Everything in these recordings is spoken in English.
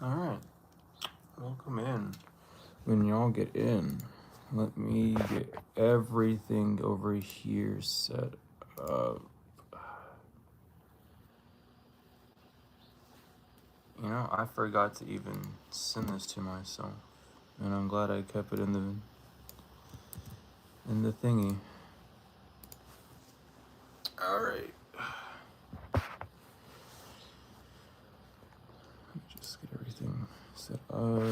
Alright, welcome in. When y'all get in, let me get everything over here set up. You know, I forgot to even send this to myself, and I'm glad I kept it in the thingy. Alright. Let me just get everything set up.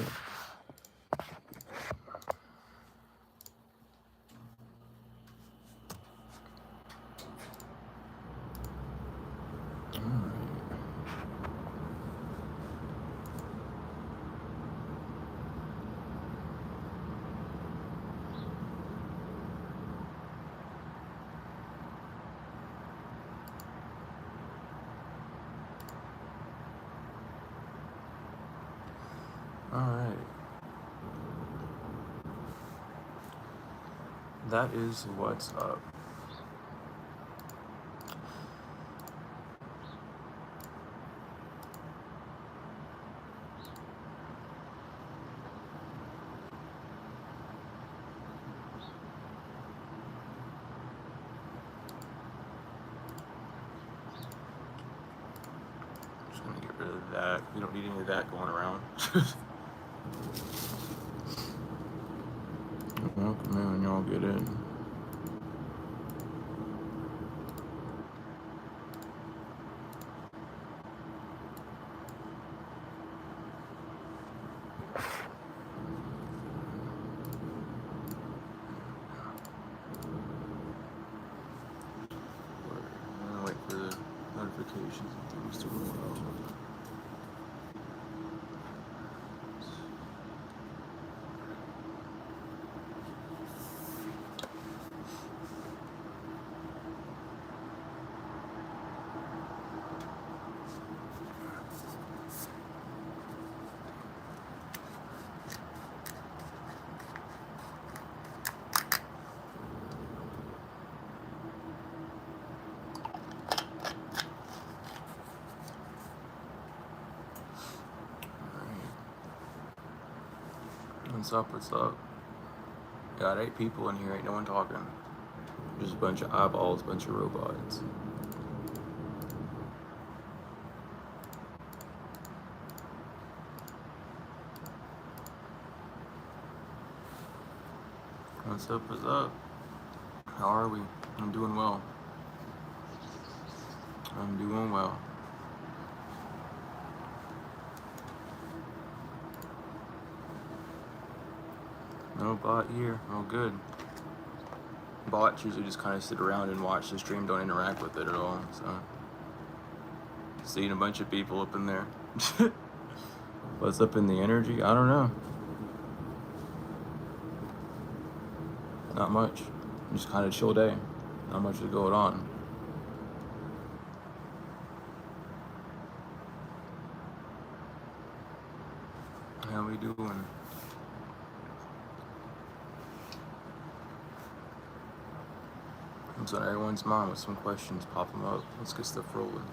Alright. That is what's up. Just gonna get rid of that. We don't need any of that going around. Welcome in when y'all get in. I'm gonna wait for the notifications and things to roll out. What's up? What's up? Got 8 people in here, ain't no one talking. Just a bunch of eyeballs, a bunch of robots. What's up? What's up? How are we? I'm doing well. I'm doing well. No bot here. Oh, good. Bots usually just kind of sit around and watch the stream, don't interact with it at all. So, seeing a bunch of people up in there. What's up in the energy? I don't know. Not much. Just kind of chill day. Not much is going on. How we doing? What's on everyone's mind with some questions? Pop them up. Let's get stuff rolling.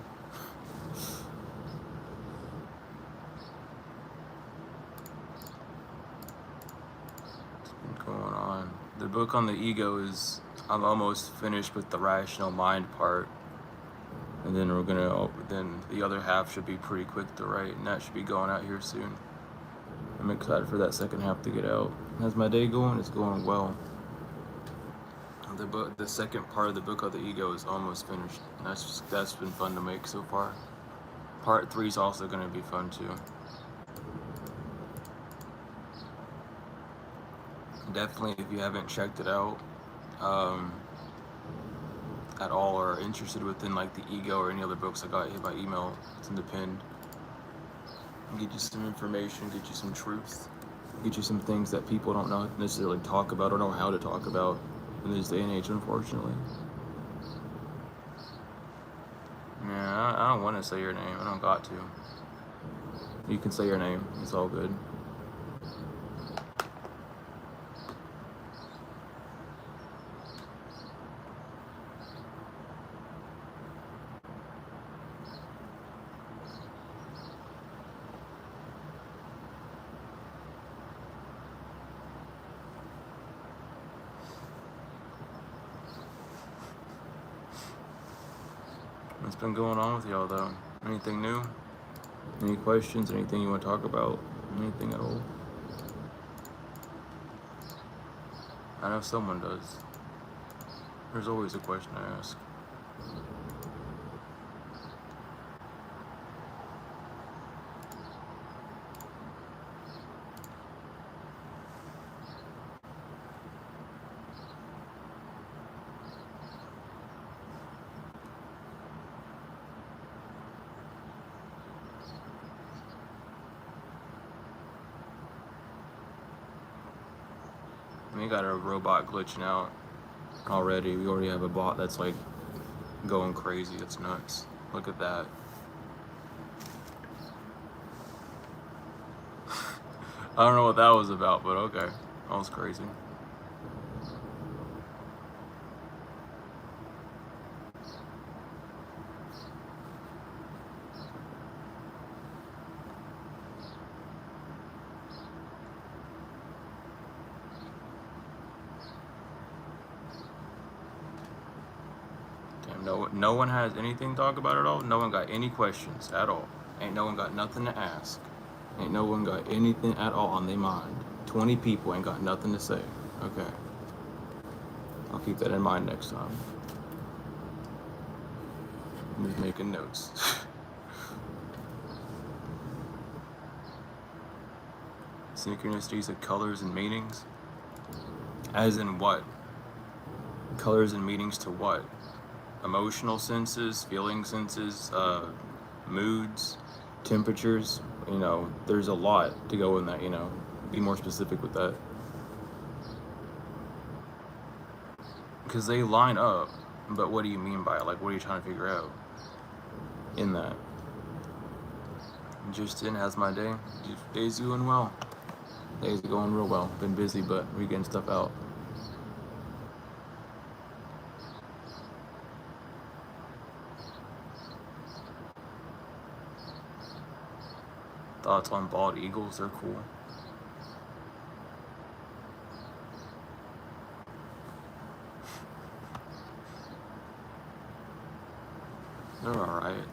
What's been going on? The book on the ego is, I'm almost finished with the rational mind part. And then then the other half should be pretty quick to write, and that should be going out here soon. I'm excited for that second half to get out. How's my day going? It's going well. The second part of the book of the ego is almost finished. That's been fun to make so far. Part 3 is also going to be fun too. Definitely, if you haven't checked it out at all, or are interested within like the ego or any other books I got hit by email, it's in the pinned. Get you some information, get you some truth, get you some things that people don't know necessarily talk about or know how to talk about in this day and age, unfortunately. Yeah, I don't want to say your name. I don't got to. You can say your name. It's all good. What's been going on with y'all though? Anything new? Any questions? Anything you want to talk about? Anything at all? I know someone does. There's always a question I ask. We got a robot glitching out already. We already have a bot that's like going crazy. It's nuts. Look at that. I don't know what that was about, but okay. That was crazy. No one has anything to talk about at all. No one got any questions at all. Ain't no one got nothing to ask. Ain't no one got anything at all on their mind. 20 people ain't got nothing to say. Okay. I'll keep that in mind next time. I'm just making notes. Synchronicities of colors and meanings? As in what? Colors and meanings to what? Emotional senses, feeling senses, moods, temperatures. You know, there's a lot to go in that, you know. Be more specific with that. Because they line up, but what do you mean by it? Like, what are you trying to figure out in that? Justin, how's my day? Day's doing well. Day's going real well. Been busy, but we're getting stuff out. Thoughts on bald eagles? They're cool. They're alright.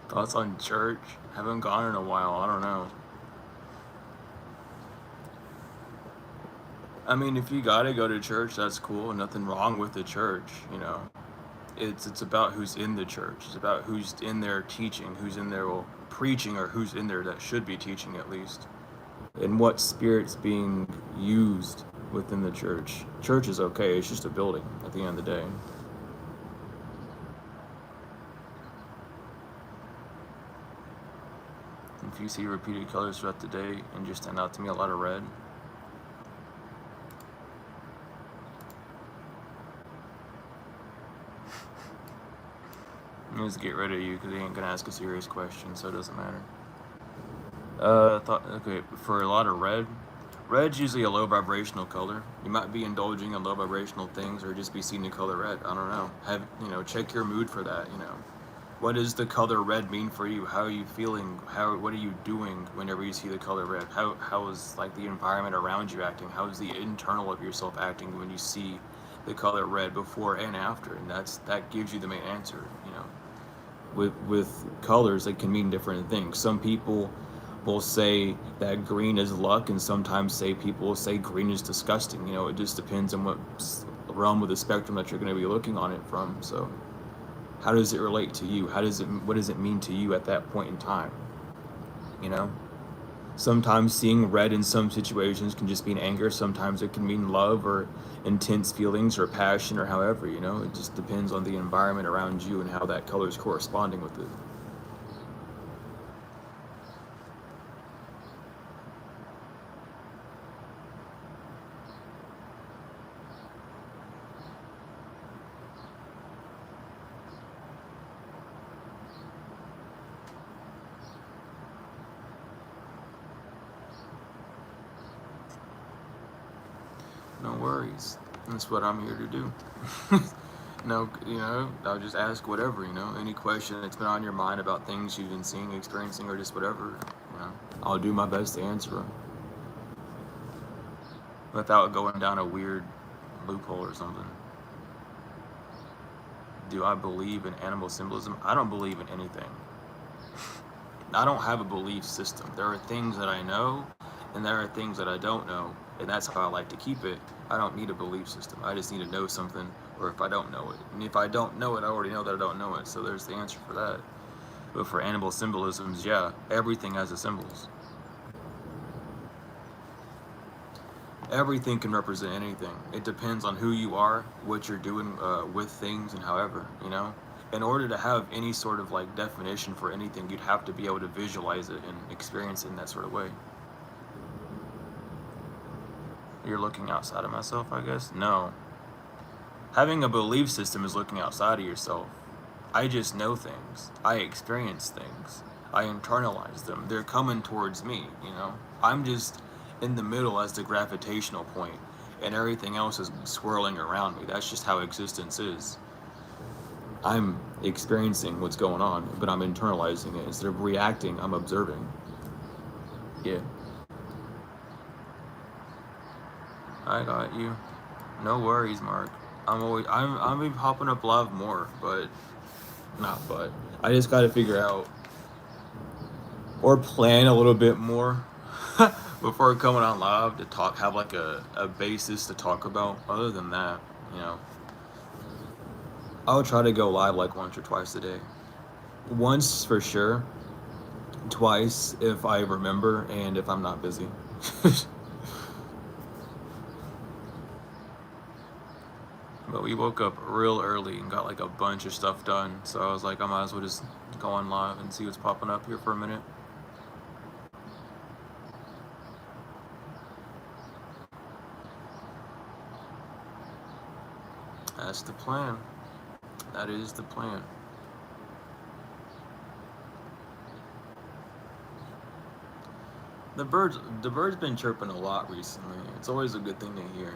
Thoughts on church? Haven't gone in a while. I don't know. I mean, if you gotta go to church, that's cool. Nothing wrong with the church, you know. It's about who's in the church. It's about who's in there teaching, who's in there preaching, or who's in there that should be teaching at least. And what spirit's being used within the church. Church is okay. It's just a building at the end of the day. If you see repeated colors throughout the day and just stand out to me, a lot of red. I'm just get rid of you because he ain't gonna ask a serious question, so it doesn't matter. Okay, for a lot of red, red's usually a low vibrational color. You might be indulging in low vibrational things or just be seeing the color red. I don't know. Check your mood for that, What does the color red mean for you? How are you feeling? What are you doing whenever you see the color red? How is like the environment around you acting? How is the internal of yourself acting when you see the color red before and after? And that gives you the main answer, With colors, it can mean different things. Some people will say that green is luck, and sometimes people will say green is disgusting. It just depends on what realm of the spectrum that you're going to be looking on it from. So how does it relate to you? What does it mean to you at that point in time? Sometimes seeing red in some situations can just mean anger. Sometimes it can mean love or intense feelings or passion or however, you know. It just depends on the environment around you and how that color is corresponding with it. No worries. That's what I'm here to do. No, you know, I'll just ask whatever, you know, any question that's been on your mind about things you've been seeing, experiencing, or just whatever, you know, I'll do my best to answer them without going down a weird loophole or something. Do I believe in animal symbolism? I don't believe in anything. I don't have a belief system. There are things that I know, and there are things that I don't know, and that's how I like to keep it. I don't need a belief system. I just need to know something, or if I don't know it. And if I don't know it, I already know that I don't know it. So there's the answer for that. But for animal symbolisms, yeah, everything has a symbols. Everything can represent anything. It depends on who you are, what you're doing with things, and however, you know. In order to have any sort of like definition for anything, you'd have to be able to visualize it and experience it in that sort of way. You're looking outside of myself, I guess? No. Having a belief system is looking outside of yourself. I just know things. I experience things. I internalize them. They're coming towards me, you know? I'm just in the middle as the gravitational point, and everything else is swirling around me. That's just how existence is. I'm experiencing what's going on, but I'm internalizing it. Instead of reacting, I'm observing. Yeah. I got you. No worries, Mark. I'm be popping up live more, but I just gotta figure out or plan a little bit more before coming on live to talk, have like a basis to talk about. Other than that, you know, I'll try to go live like once or twice a day. Once for sure, twice if I remember and if I'm not busy. But we woke up real early and got like a bunch of stuff done. So I was like, I might as well just go on live and see what's popping up here for a minute. That's the plan. That is the plan. The birds been chirping a lot recently. It's always a good thing to hear.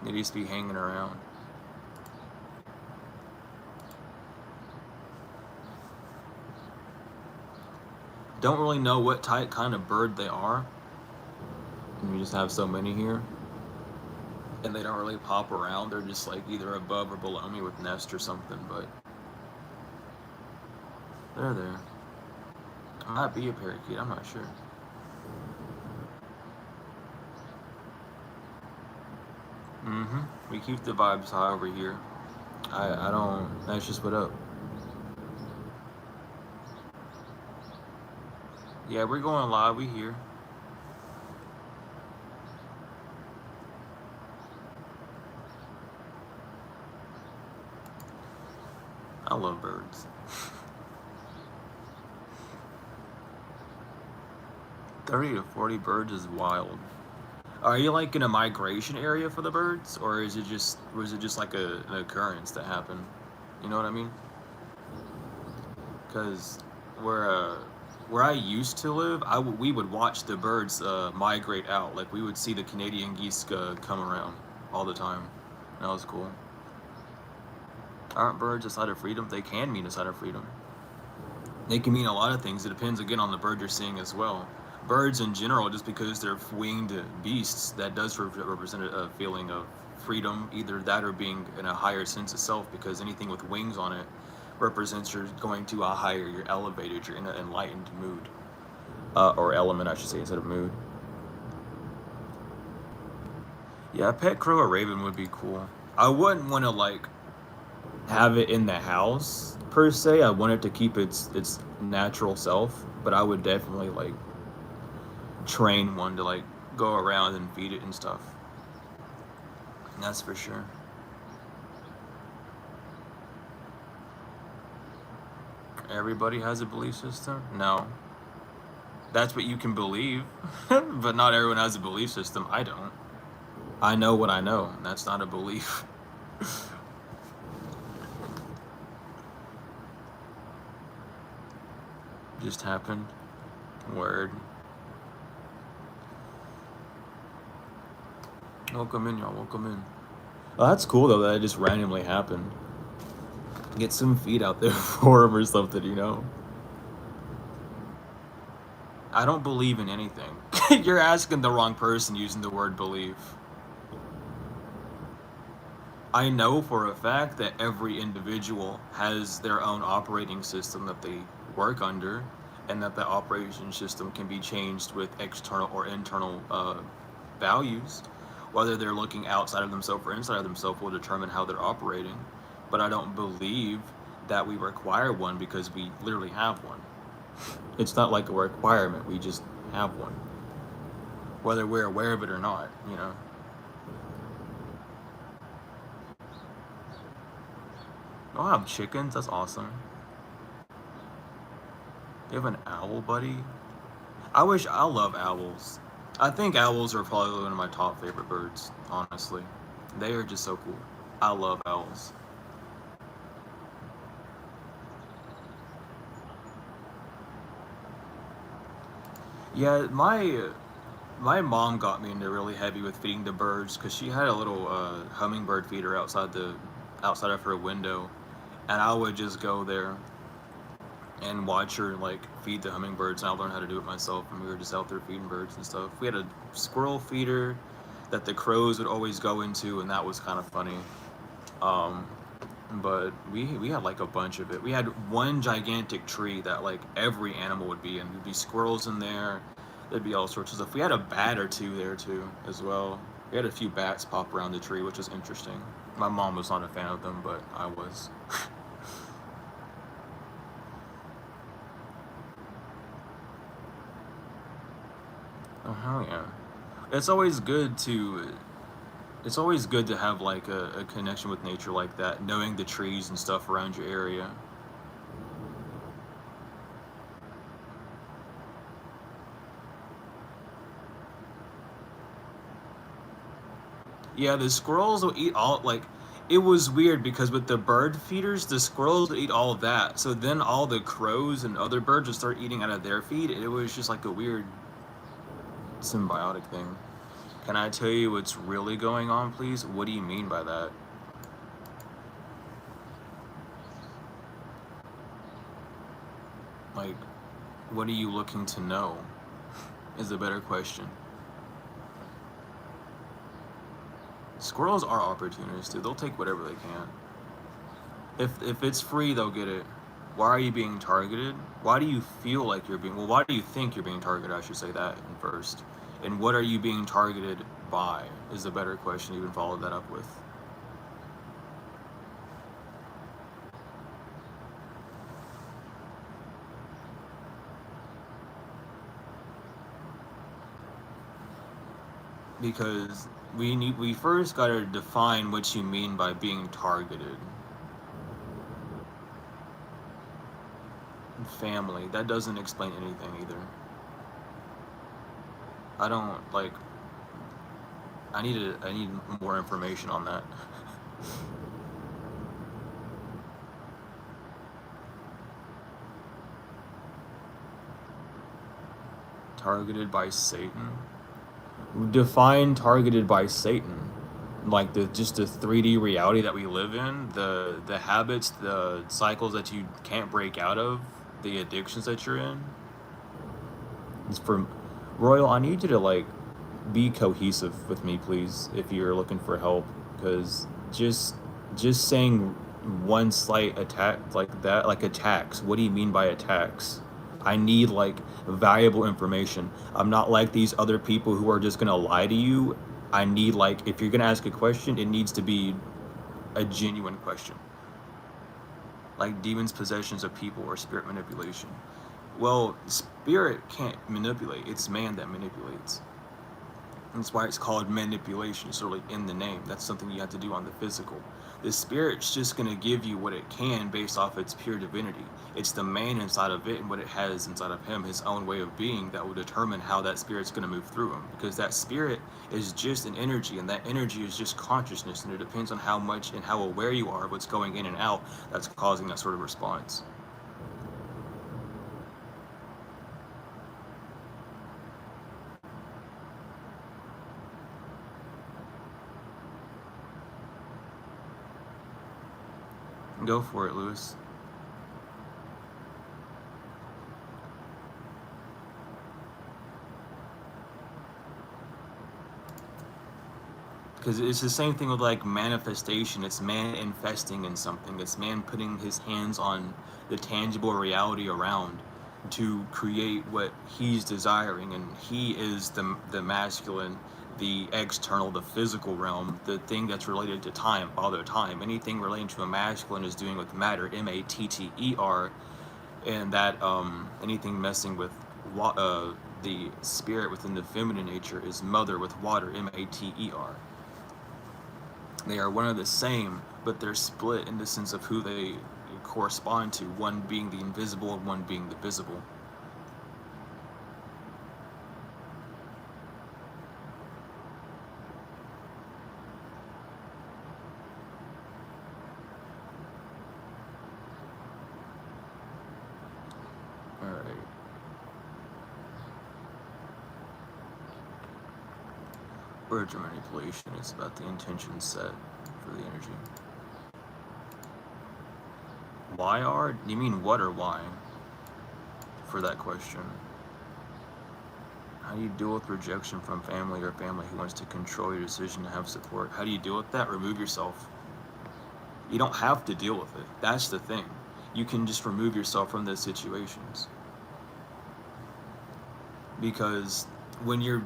They used to be hanging around. Don't really know what kind of bird they are. And we just have so many here. And they don't really pop around. They're just like either above or below me with nest or something, but they're there. It might be a parakeet, I'm not sure. We keep the vibes high over here. I don't, that's just what up. Yeah, we're going live, we here. I love birds. 30 to 40 birds is wild. Are you like in a migration area for the birds, or is it just like an occurrence that happened? You know what I mean? Because where I used to live, we would watch the birds migrate out. Like we would see the Canadian geese come around all the time. That was cool. Aren't birds a sign of freedom? They can mean a sign of freedom. They can mean a lot of things. It depends again on the bird you're seeing as well. Birds in general, just because they're winged beasts, that does represent a feeling of freedom, either that or being in a higher sense of self, because anything with wings on it represents you're going to a higher, you're elevated, you're in an enlightened mood. Or element, I should say, instead of mood. Yeah, a pet crow or raven would be cool. I wouldn't want to like have it in the house per se. I want it to keep its natural self, but I would definitely like train one to like go around and feed it and stuff. That's for sure. Everybody has a belief system? No. That's what you can believe, but not everyone has a belief system. I don't. I know what I know, and that's not a belief. Just happened. Word. Welcome in, y'all. Welcome in. Oh, that's cool though that it just randomly happened. Get some feed out there for him or something, you know? I don't believe in anything. You're asking the wrong person using the word believe. I know for a fact that every individual has their own operating system that they work under, and that the operation system can be changed with external or internal values. Whether they're looking outside of themselves or inside of themselves will determine how they're operating. But I don't believe that we require one because we literally have one. It's not like a requirement, we just have one. Whether we're aware of it or not, you know. Oh, I have chickens, that's awesome. You have an owl, buddy? I love owls. I think owls are probably one of my top favorite birds, honestly. They are just so cool. I love owls. Yeah, my mom got me into really heavy with feeding the birds because she had a little hummingbird feeder outside of her window, and I would just go there and watch her like feed the hummingbirds, and I learned how to do it myself. And we were just out there feeding birds and stuff. We had a squirrel feeder that the crows would always go into, and that was kind of funny. Um, but we had like a bunch of it. We had one gigantic tree that like every animal would be in. There'd be squirrels in there. There'd be all sorts of stuff. We had a bat or two there too as well. We had a few bats pop around the tree, which was interesting. My mom was not a fan of them, but I was. Oh hell yeah! It's always good to it's always good to have like a connection with nature like that, knowing the trees and stuff around your area. Yeah, the squirrels will eat all like it was weird because with the bird feeders, the squirrels would eat all of that. So then all the crows and other birds would start eating out of their feed. It was just like a weird symbiotic thing. Can I tell you what's really going on, please? What do you mean by that? Like, what are you looking to know? Is a better question. Squirrels are opportunists, dude. They'll take whatever they can. If it's free, they'll get it. Why are you being targeted? Why do you feel like you're being? Well, why do you think you're being targeted? I should say that first. And what are you being targeted by? Is a better question. You can follow that up with. Because we first got to define what you mean by being targeted. Family, that doesn't explain anything either. I don't like I need more information on that. Targeted by Satan? Define targeted by Satan. Like the just the 3D reality that we live in, the habits, the cycles that you can't break out of, the addictions that you're in. It's for Royal, I need you to like be cohesive with me, please, if you're looking for help, because just saying one slight attack like that, like attacks. What do you mean by attacks? I need like valuable information. I'm not like these other people who are just gonna lie to you. I need like if you're gonna ask a question, it needs to be a genuine question. like demons, possessions of people, or spirit manipulation. Well, spirit can't manipulate. It's man that manipulates. That's why it's called manipulation. It's really in the name. That's something you have to do on the physical. The spirit's just going to give you what it can based off its pure divinity. It's the man inside of it and what it has inside of him, his own way of being, that will determine how that spirit's going to move through him. Because that spirit is just an energy, and that energy is just consciousness, and it depends on how much and how aware you are of what's going in and out that's causing that sort of response. Go for it, Lewis. Because it's the same thing with like manifestation. It's man infesting in something. It's man putting his hands on the tangible reality around to create what he's desiring, and he is the masculine, the external, the physical realm, the thing that's related to time, father time. Anything relating to a masculine is doing with matter, matter, and that anything messing with the spirit within the feminine nature is mother with water, mater. They are one of the same, but they're split in the sense of who they correspond to, one being the invisible and one being the visible. Alright. Words of manipulation is about the intention set for the energy. Why are? You mean what or why? For that question. How do you deal with rejection from family or family who wants to control your decision to have support? How do you deal with that? Remove yourself. You don't have to deal with it. That's the thing. You can just remove yourself from those situations. Because when you're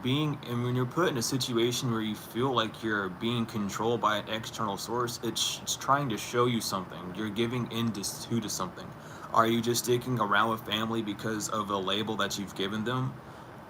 put in a situation where you feel like you're being controlled by an external source, it's trying to show you something. You're giving in to something. Are you just sticking around with family because of a label that you've given them?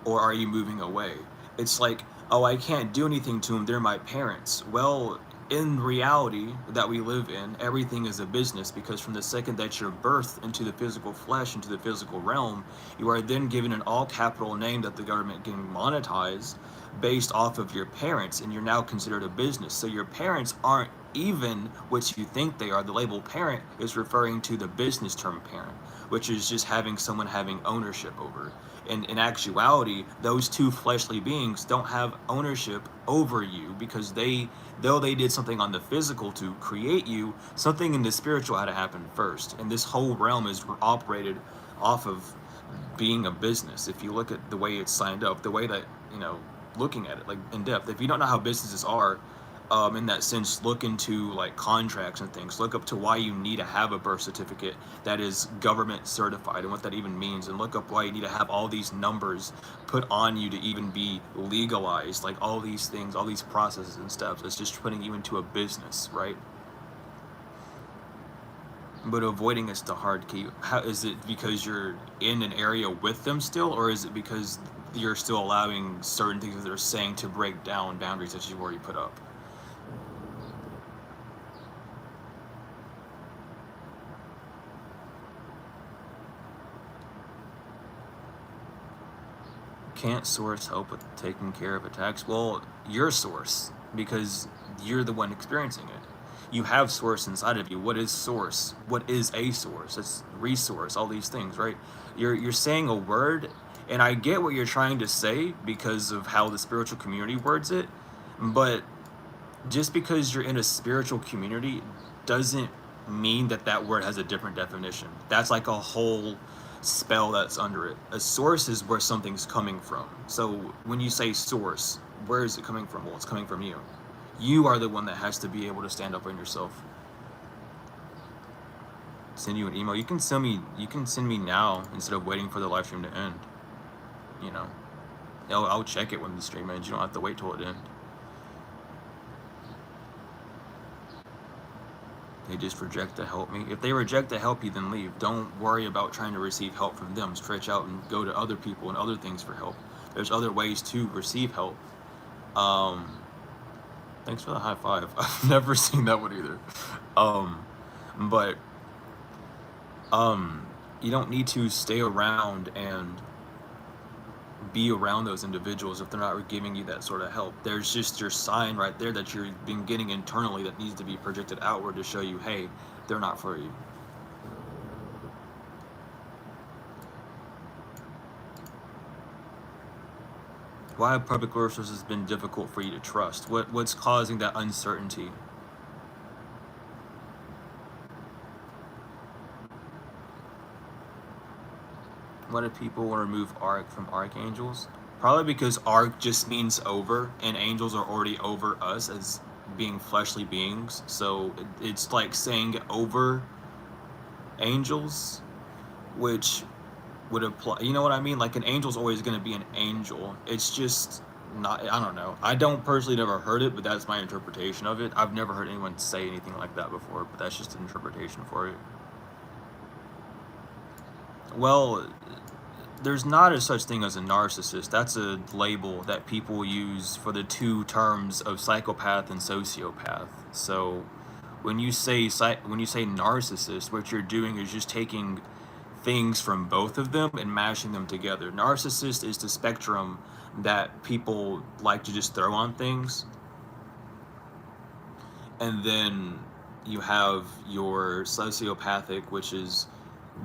Or are you moving away? It's like, oh, I can't do anything to them, they're my parents. Well, in reality that we live in, everything is a business, because from the second that you're birthed into the physical flesh, into the physical realm, you are then given an all capital name that the government can monetize based off of your parents, and you're now considered a business. So your parents aren't even what you think they are. The label parent is referring to the business term parent, which is just having someone having ownership over. And in actuality, those two fleshly beings don't have ownership over you, because though they did something on the physical to create you, something in the spiritual had to happen first. And this whole realm is operated off of being a business. If you look at the way it's signed up, the way that, looking at it like in depth, if you don't know how businesses are, in that sense, look into like contracts and things. Look up to why you need to have a birth certificate that is government certified and what that even means, and look up why you need to have all these numbers put on you to even be legalized. Like all these things, all these processes and steps. It's just putting you into a business, right? But avoiding is the hard key. How is it? Because you're in an area with them still, or is it because you're still allowing certain things that they're saying to break down boundaries that you've already put up? Can't source help with taking care of attacks? Well, your source, because you're the one experiencing it. You have source inside of you. What is source? What is a source? It's resource, all these things, right? You're saying a word, and I get what you're trying to say because of how the spiritual community words it, but just because you're in a spiritual community doesn't mean that that word has a different definition. That's like a whole spell that's under it. A source is where something's coming from. So when you say source, where is it coming from? Well, it's coming from you. You are the one that has to be able to stand up for yourself. Send you an email. You can send me now instead of waiting for the live stream to end. I'll check it when the stream ends. You don't have to wait till it ends. They just reject to help me. If they reject to help you, then leave. Don't worry about trying to receive help from them. Stretch out and go to other people and other things for help. There's other ways to receive help. Thanks for the high five. I've never seen that one either. But you don't need to stay around and be around those individuals if they're not giving you that sort of help. There's just your sign right there that you've been getting internally that needs to be projected outward to show you, hey, they're not for you. Why have public resources been difficult for you to trust? What's causing that uncertainty? Why do people want to remove arc from archangels? Probably because arc just means over, and angels are already over us as being fleshly beings. So it's like saying over angels, which would apply. You know what I mean? Like an angel's always going to be an angel. It's just not. I don't know. I don't personally never heard it, but that's my interpretation of it. I've never heard anyone say anything like that before, but that's just an interpretation for it. Well, there's not a such thing as a narcissist. That's a label that people use for the two terms of psychopath and sociopath. So when you say narcissist, what you're doing is just taking things from both of them and mashing them together. Narcissist is the spectrum that people like to just throw on things. And then you have your sociopathic, which is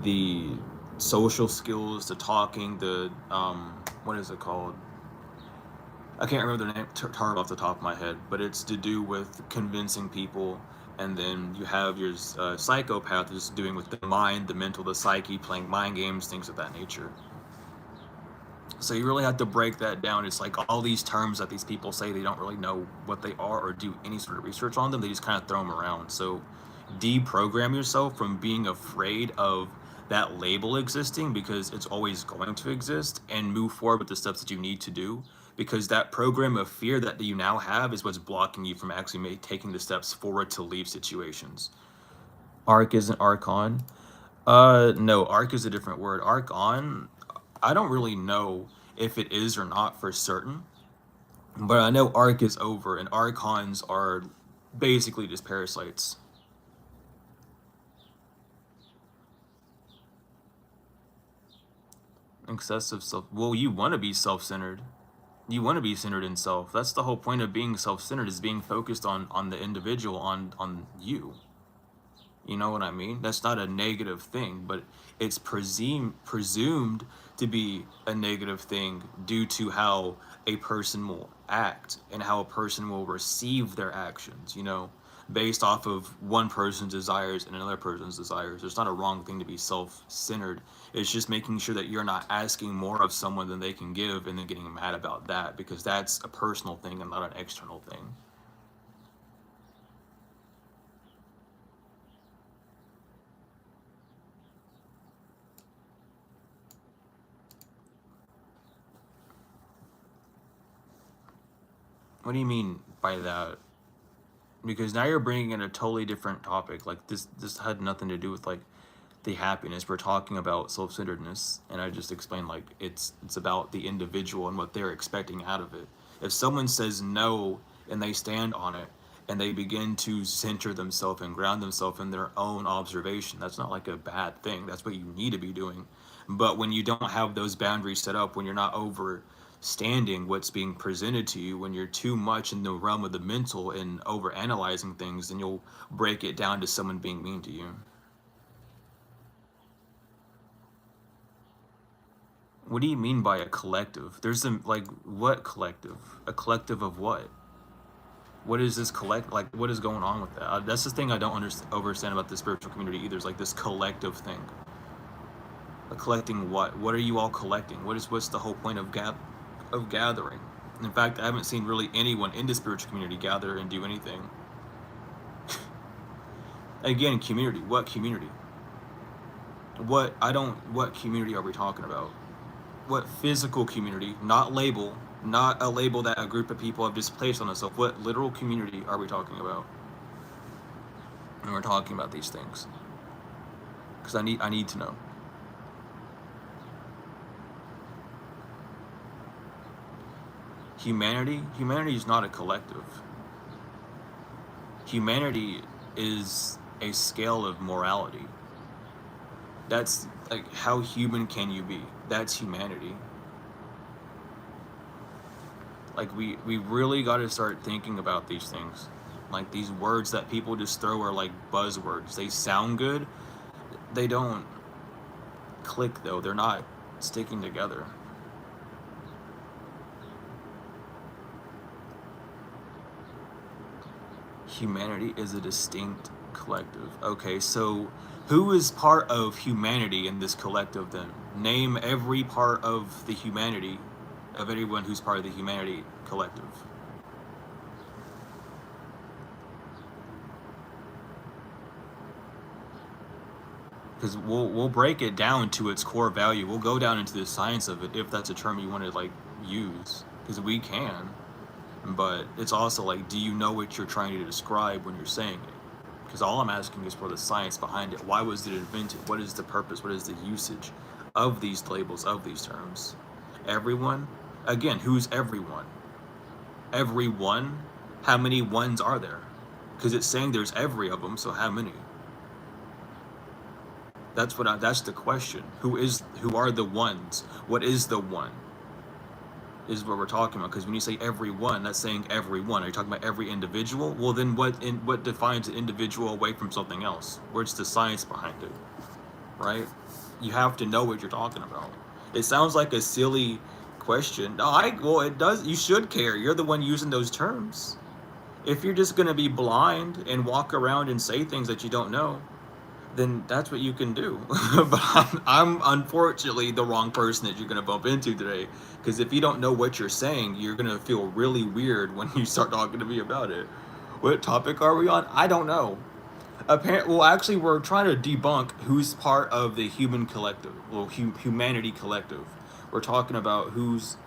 the social skills, the talking, the what is it called? I can't remember the name term off the top of my head, but it's to do with convincing people. And then you have your psychopath is doing with the mind, the mental, the psyche, playing mind games, things of that nature. So you really have to break that down. It's like all these terms that these people say, they don't really know what they are or do any sort of research on them. They just kind of throw them around. So deprogram yourself from being afraid of that label existing, because it's always going to exist, and move forward with the steps that you need to do, because that program of fear that you now have is what's blocking you from actually taking the steps forward to leave situations. Arc isn't archon. No, arc is a different word. Archon, I don't really know if it is or not for certain, but I know arc is over, and archons are basically just parasites. Excessive self. Well, you want to be self-centered. You want to be centered in self. That's the whole point of being self-centered, is being focused on the individual, on you. You know what I mean? That's not a negative thing, but it's presumed to be a negative thing due to how a person will act and how a person will receive their actions, you know, based off of one person's desires and another person's desires. It's not a wrong thing to be self-centered. It's just making sure that you're not asking more of someone than they can give and then getting mad about that, because that's a personal thing and not an external thing. What do you mean by that? Because now you're bringing in a totally different topic. Like this had nothing to do with like the happiness. We're talking about self-centeredness, and I just explained like it's about the individual and what they're expecting out of it. If someone says no and they stand on it and they begin to center themselves and ground themselves in their own observation, that's not like a bad thing. That's what you need to be doing. But when you don't have those boundaries set up, when you're not overstanding what's being presented to you, when you're too much in the realm of the mental and over analyzing things, then you'll break it down to someone being mean to you. What do you mean by a collective? There's some, like, what collective? A collective of what? What is this like, what is going on with that? That's the thing I don't understand about the spiritual community either, is like this collective thing. Collecting what? What are you all collecting? What's the whole point of gathering? In fact, I haven't seen really anyone in the spiritual community gather and do anything. Again, community. What community? What community are we talking about? What physical community? Not label. Not a label that a group of people have just placed on themselves. What literal community are we talking about? when we're talking about these things, because I need to know. Humanity is not a collective. Humanity is a scale of morality. That's like, how human can you be? That's humanity. Like, we really got to start thinking about these things. Like, these words that people just throw are like buzzwords. They sound good. They don't click, though. They're not sticking together. Humanity is a distinct collective. Okay, so who is part of humanity in this collective then? Name every part of the humanity, of anyone who's part of the humanity collective. Because we'll break it down to its core value. We'll go down into the science of it, if that's a term you want to like use, because we can. But it's also like, do you know what you're trying to describe when you're saying it? Because all I'm asking is for the science behind it. Why was it invented? What is the purpose? What is the usage of these labels, of these terms? Everyone? Again, who's everyone? Everyone? How many ones are there? Because it's saying there's every of them, so how many? That's the question. Who are the ones? What is the one? Is what we're talking about. Because when you say everyone, that's saying everyone. Are you talking about every individual? Well, then what defines an individual away from something else? Where's the science behind it? Right? You have to know what you're talking about. It sounds like a silly question. No, well, it does. You should care. You're the one using those terms. If you're just gonna be blind and walk around and say things that you don't know, then that's what you can do. But I'm unfortunately the wrong person that you're going to bump into today. Because if you don't know what you're saying, you're going to feel really weird when you start talking to me about it. What topic are we on? I don't know. Well, actually, we're trying to debunk who's part of the human collective. Well, humanity collective. We're talking about who's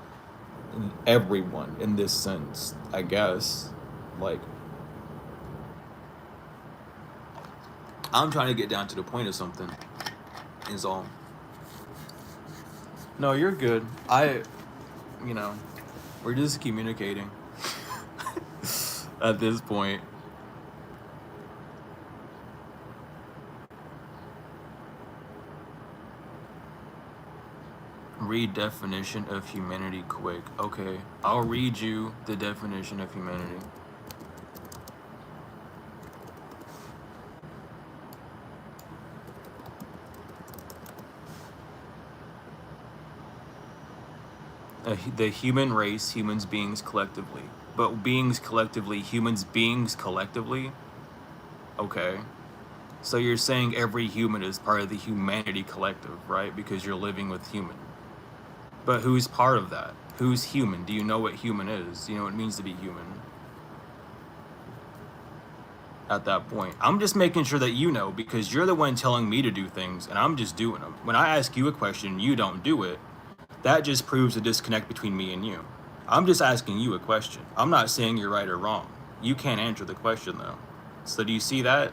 everyone in this sense, I guess. Like, I'm trying to get down to the point of something, is all. No, you're good. We're just communicating at this point. Read definition of humanity quick. Okay, I'll read you the definition of humanity. The human race, humans beings collectively. But beings collectively, humans beings collectively? Okay. So you're saying every human is part of the humanity collective, right? Because you're living with human. But who's part of that? Who's human? Do you know what human is? Do you know what it means to be human? At that point, I'm just making sure that you know, because you're the one telling me to do things and I'm just doing them. When I ask you a question and you don't do it, that just proves a disconnect between me and you. I'm just asking you a question. I'm not saying you're right or wrong. You can't answer the question though. So do you see that?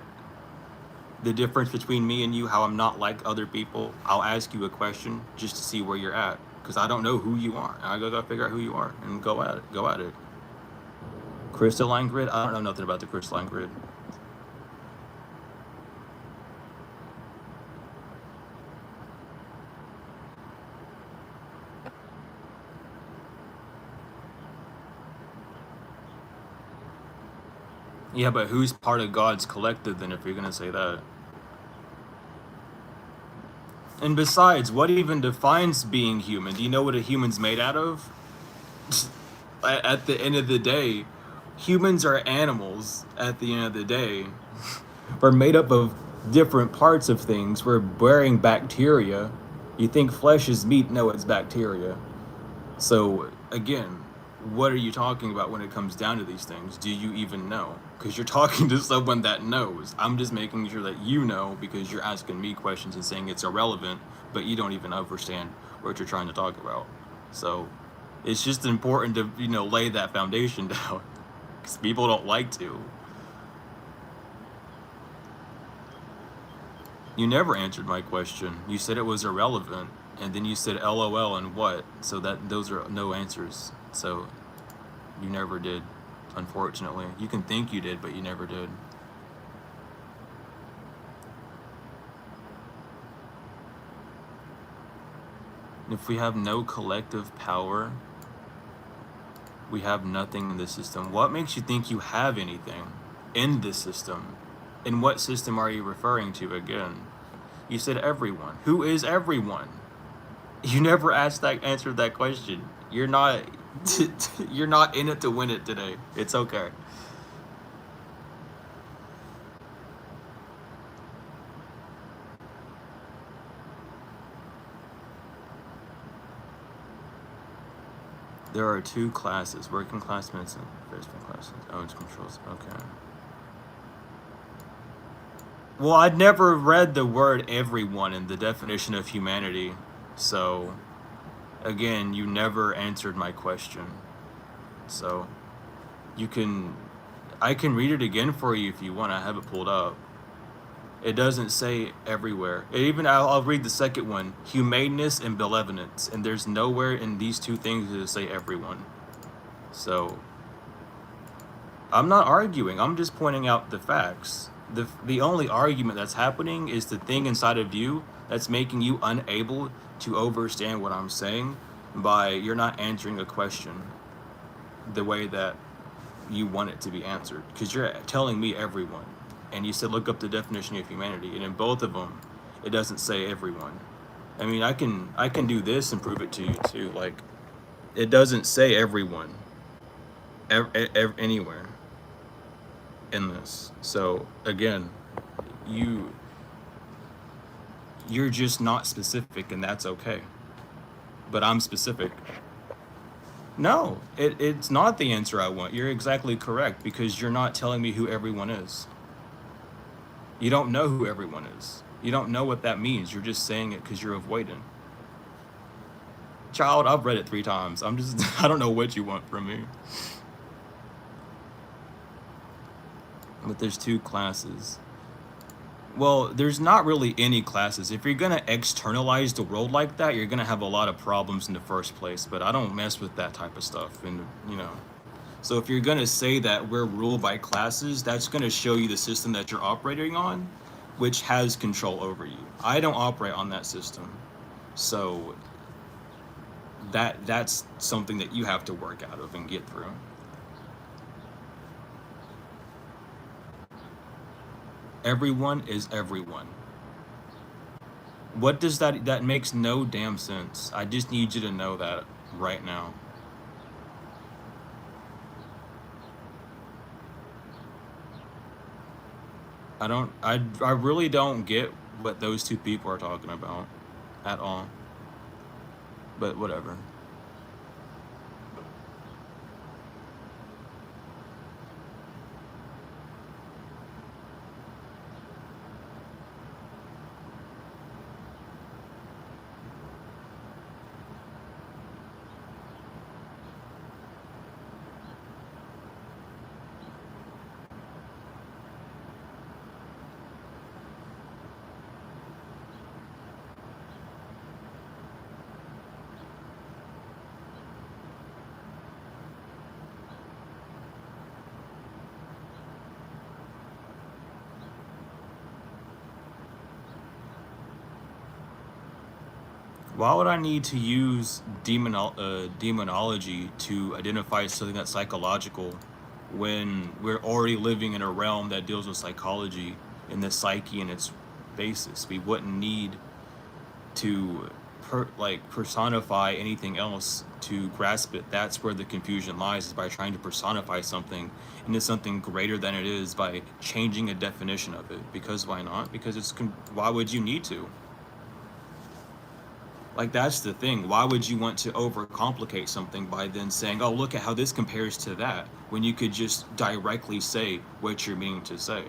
The difference between me and you, how I'm not like other people? I'll ask you a question just to see where you're at, because I don't know who you are. I gotta figure out who you are and go at it. Go at it. Crystalline grid? I don't know nothing about the crystalline grid. Yeah, but who's part of God's collective then, if you're gonna say that? And besides, what even defines being human? Do you know what a human's made out of? At the end of the day, humans are animals at the end of the day. We're made up of different parts of things. We're bearing bacteria. You think flesh is meat? No, it's bacteria. So, again, what are you talking about when it comes down to these things? Do you even know? Because you're talking to someone that knows. I'm just making sure that you know, because you're asking me questions and saying it's irrelevant, but you don't even understand what you're trying to talk about. So it's just important to, lay that foundation down, because people don't like to. You never answered my question. You said it was irrelevant, and then you said LOL and what? So that those are no answers. So you never did, unfortunately. You can think you did, but you never did. If we have no collective power, we have nothing in the system. What makes you think you have anything in this system? In what system are you referring to again? You said everyone. Who is everyone? You never answered that question. You're not you're not in it to win it today. It's okay. There are two classes, working class minutes and freshman classes. Oh, it's controls. Okay. Well, I'd never read the word everyone in the definition of humanity. So, again, you never answered my question. So, I can read it again for you if you want. I have it pulled up. It doesn't say everywhere. I'll read the second one, humaneness and benevolence. And there's nowhere in these two things to say everyone. So, I'm not arguing. I'm just pointing out the facts. The only argument that's happening is the thing inside of you that's making you unable to understand what I'm saying by you're not answering a question the way that you want it to be answered. Because you're telling me everyone. And you said look up the definition of humanity. And in both of them, it doesn't say everyone. I mean, I can do this and prove it to you too. Like, it doesn't say everyone anywhere in this. So again, you're just not specific, and that's okay. But I'm specific. No, it's not the answer I want. You're exactly correct, because you're not telling me who everyone is. You don't know who everyone is. You don't know what that means. You're just saying it because you're avoidant. Child, I've read it 3 times. I don't know what you want from me. But there's 2 classes. Well, there's not really any classes. If you're gonna externalize the world like that, you're gonna have a lot of problems in the first place. But I don't mess with that type of stuff, and So if you're gonna say that we're ruled by classes, that's gonna show you the system that you're operating on, which has control over you. I don't operate on that system, so that's something that you have to work out of and get through. Everyone is everyone. What does that makes no damn sense. I just need you to know that right now. I really don't get what those 2 people are talking about at all. But whatever. Why would I need to use demonology to identify something that's psychological when we're already living in a realm that deals with psychology and the psyche and its basis? We wouldn't need to personify anything else to grasp it. That's where the confusion lies, is by trying to personify something into something greater than it is by changing a definition of it. Because why not? Because why would you need to? Like, that's the thing. Why would you want to overcomplicate something by then saying, oh, look at how this compares to that, when you could just directly say what you're meaning to say?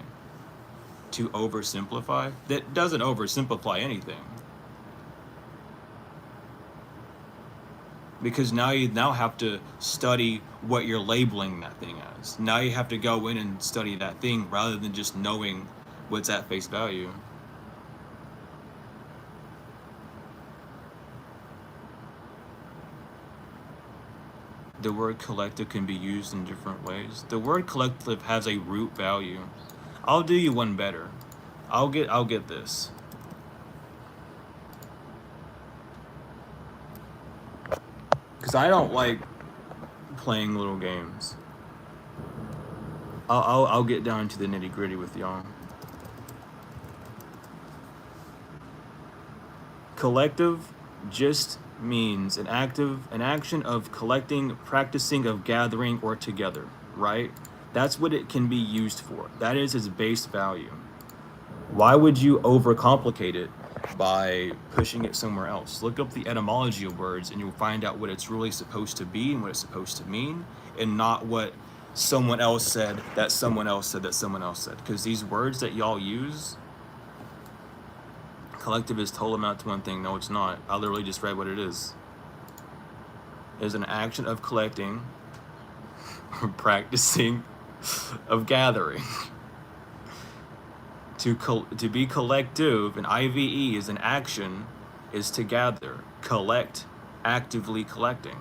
To oversimplify? That doesn't oversimplify anything. Because now you have to study what you're labeling that thing as. Now you have to go in and study that thing rather than just knowing what's at face value. The word collective can be used in different ways. The word collective has a root value. I'll do you one better. I'll get this. Because I don't like playing little games. I'll get down to the nitty gritty with y'all. Collective just means an action of collecting, practicing, of gathering, or together, right? That's what it can be used for. That is its base value. Why would you overcomplicate it by pushing it somewhere else? Look up the etymology of words and you'll find out what it's really supposed to be and what it's supposed to mean, and not what someone else said that someone else said that someone else said. Because these words that y'all use, collective is total amount to one thing. No, it's not. I literally just read what it is. It is an action of collecting, practicing, of gathering. To be collective, an IVE is an action, is to gather, collect, actively collecting.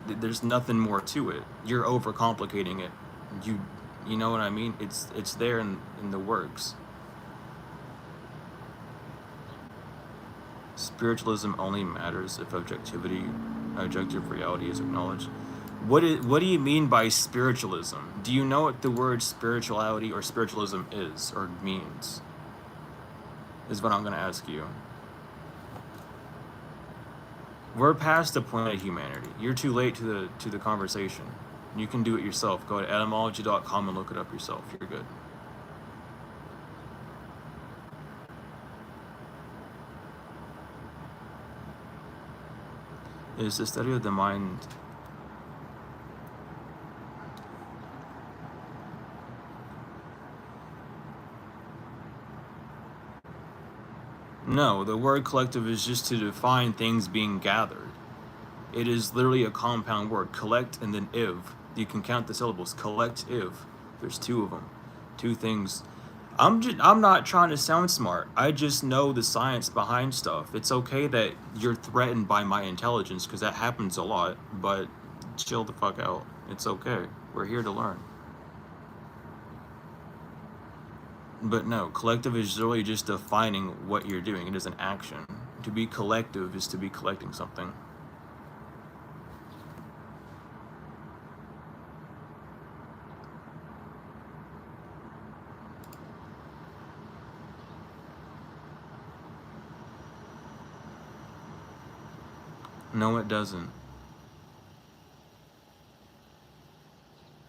There's nothing more to it. You're overcomplicating it. You know what I mean? It's there in the works. Spiritualism only matters if objective reality is acknowledged. What do you mean by spiritualism? Do you know what the word spirituality or spiritualism is or means? Is what I'm going to ask you. We're past the point of humanity. You're too late to the conversation. You can do it yourself. Go to etymology.com and look it up yourself. You're good. It is the study of the mind. No, the word collective is just to define things being gathered. It is literally a compound word. Collect and then iv. You can count the syllables. Collective. There's two of them. Two things. I'm not trying to sound smart. I just know the science behind stuff. It's okay that you're threatened by my intelligence, because that happens a lot, but chill the fuck out. It's okay. We're here to learn. But no, collective is really just defining what you're doing. It is an action. To be collective is to be collecting something. No, it doesn't.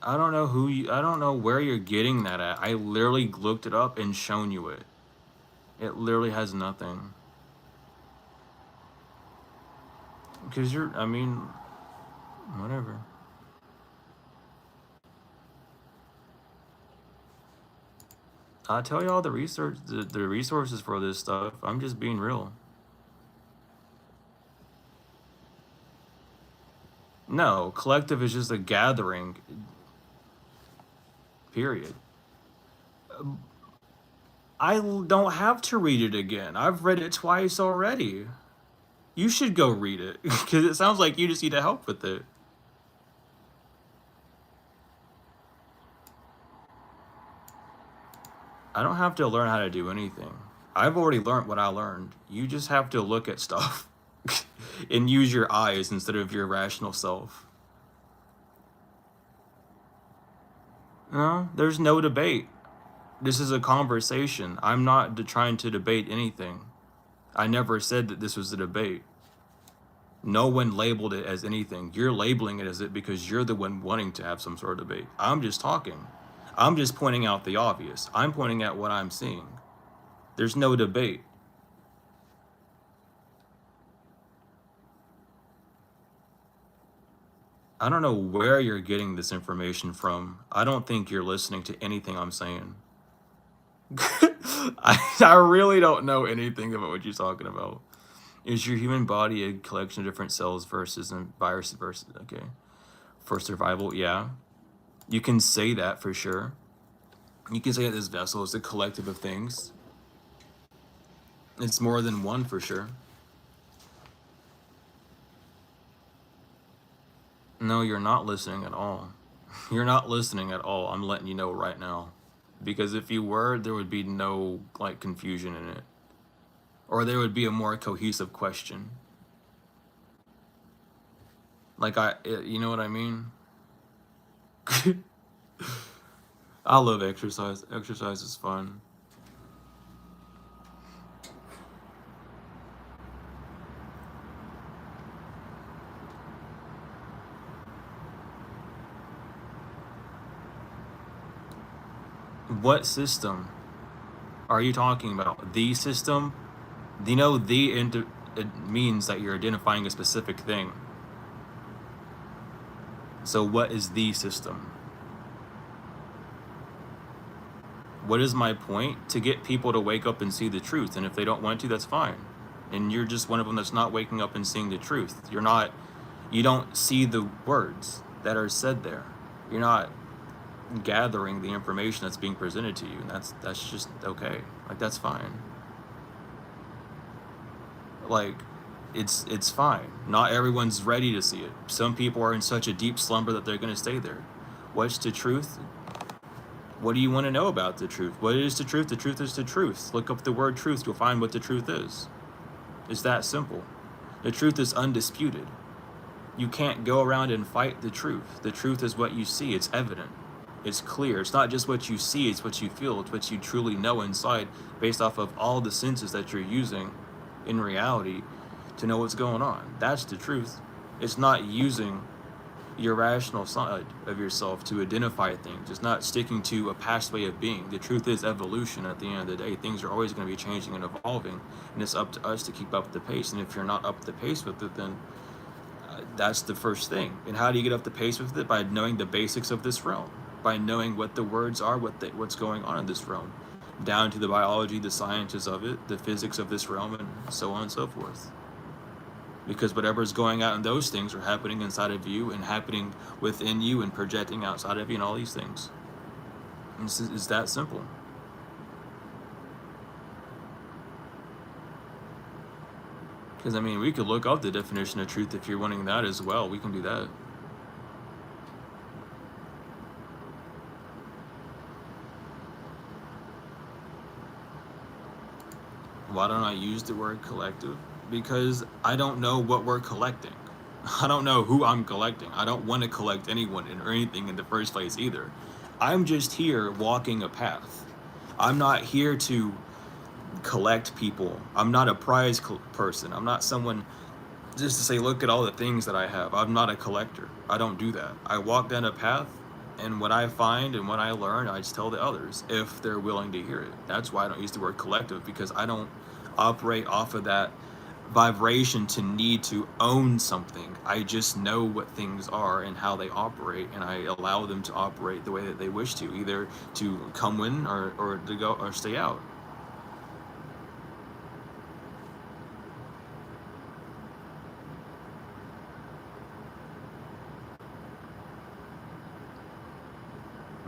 I don't know where you're getting that at. I literally looked it up and shown you it. It literally has nothing. Because whatever. I tell you all the research, the resources for this stuff. I'm just being real. No, collective is just a gathering. Period. I don't have to read it again. I've read it twice already. You should go read it, because it sounds like you just need help with it. I don't have to learn how to do anything. I've already learned what I learned. You just have to look at stuff and use your eyes instead of your rational self. No, there's no debate. This is a conversation. I'm not trying to debate anything. I never said that this was a debate. No one labeled it as anything. You're labeling it as it because you're the one wanting to have some sort of debate. I'm just talking. I'm just pointing out the obvious. I'm pointing out what I'm seeing. There's no debate. I don't know where you're getting this information from. I don't think you're listening to anything I'm saying. I really don't know anything about what you're talking about. Is your human body a collection of different cells and viruses versus, okay. For survival, yeah. You can say that for sure. You can say that this vessel is a collective of things. It's more than one for sure. No, you're not listening at all. You're not listening at all. I'm letting you know right now. Because if you were, there would be no like confusion in it. Or there would be a more cohesive question. Like you know what I mean? I love exercise. Exercise is fun. What system are you talking about? The system? Do you know it means that you're identifying a specific thing. So what is the system? What is my point? To get people to wake up and see the truth. And if they don't want to, that's fine. And you're just one of them that's not waking up and seeing the truth. You don't see the words that are said there. You're not gathering the information that's being presented to you. And that's just okay. Like, that's fine. Like, it's fine. Not everyone's ready to see it. Some people are in such a deep slumber that they're going to stay there. What's the truth? What do you want to know about the truth? What is the truth? The truth is the truth. Look up the word truth. You'll find what the truth is. It's that simple. The truth is undisputed. You can't go around and fight the truth. The truth is what you see. It's evident. It's clear. It's not just what you see. It's what you feel. It's what you truly know inside based off of all the senses that you're using in reality to know what's going on. That's the truth. It's not using your rational side of yourself to identify things. It's not sticking to a past way of being. The truth is evolution. At the end of the day, things are always going to be changing and evolving, and it's up to us to keep up the pace. And if you're not up the pace with it, then that's the first thing. And how do you get up the pace with it? By knowing the basics of this realm, by knowing what the words are, what's going on in this realm, down to the biology, the sciences of it, the physics of this realm, and so on and so forth. Because whatever's going out in those things are happening inside of you and happening within you and projecting outside of you and all these things. And it's that simple. Because, I mean, we could look up the definition of truth if you're wanting that as well. We can do that. Why don't I use the word collective? Because I don't know what we're collecting. I don't know who I'm collecting. I don't want to collect anyone or anything in the first place either. I'm just here walking a path. I'm not here to collect people. I'm not a prize person. I'm not someone just to say, look at all the things that I have. I'm not a collector. I don't do that. I walk down a path, and what I find and what I learn, I just tell the others if they're willing to hear it. That's why I don't use the word collective, because I don't operate off of that vibration to need to own something. I just know what things are and how they operate, and I allow them to operate the way that they wish to, either to come in or to go or stay out.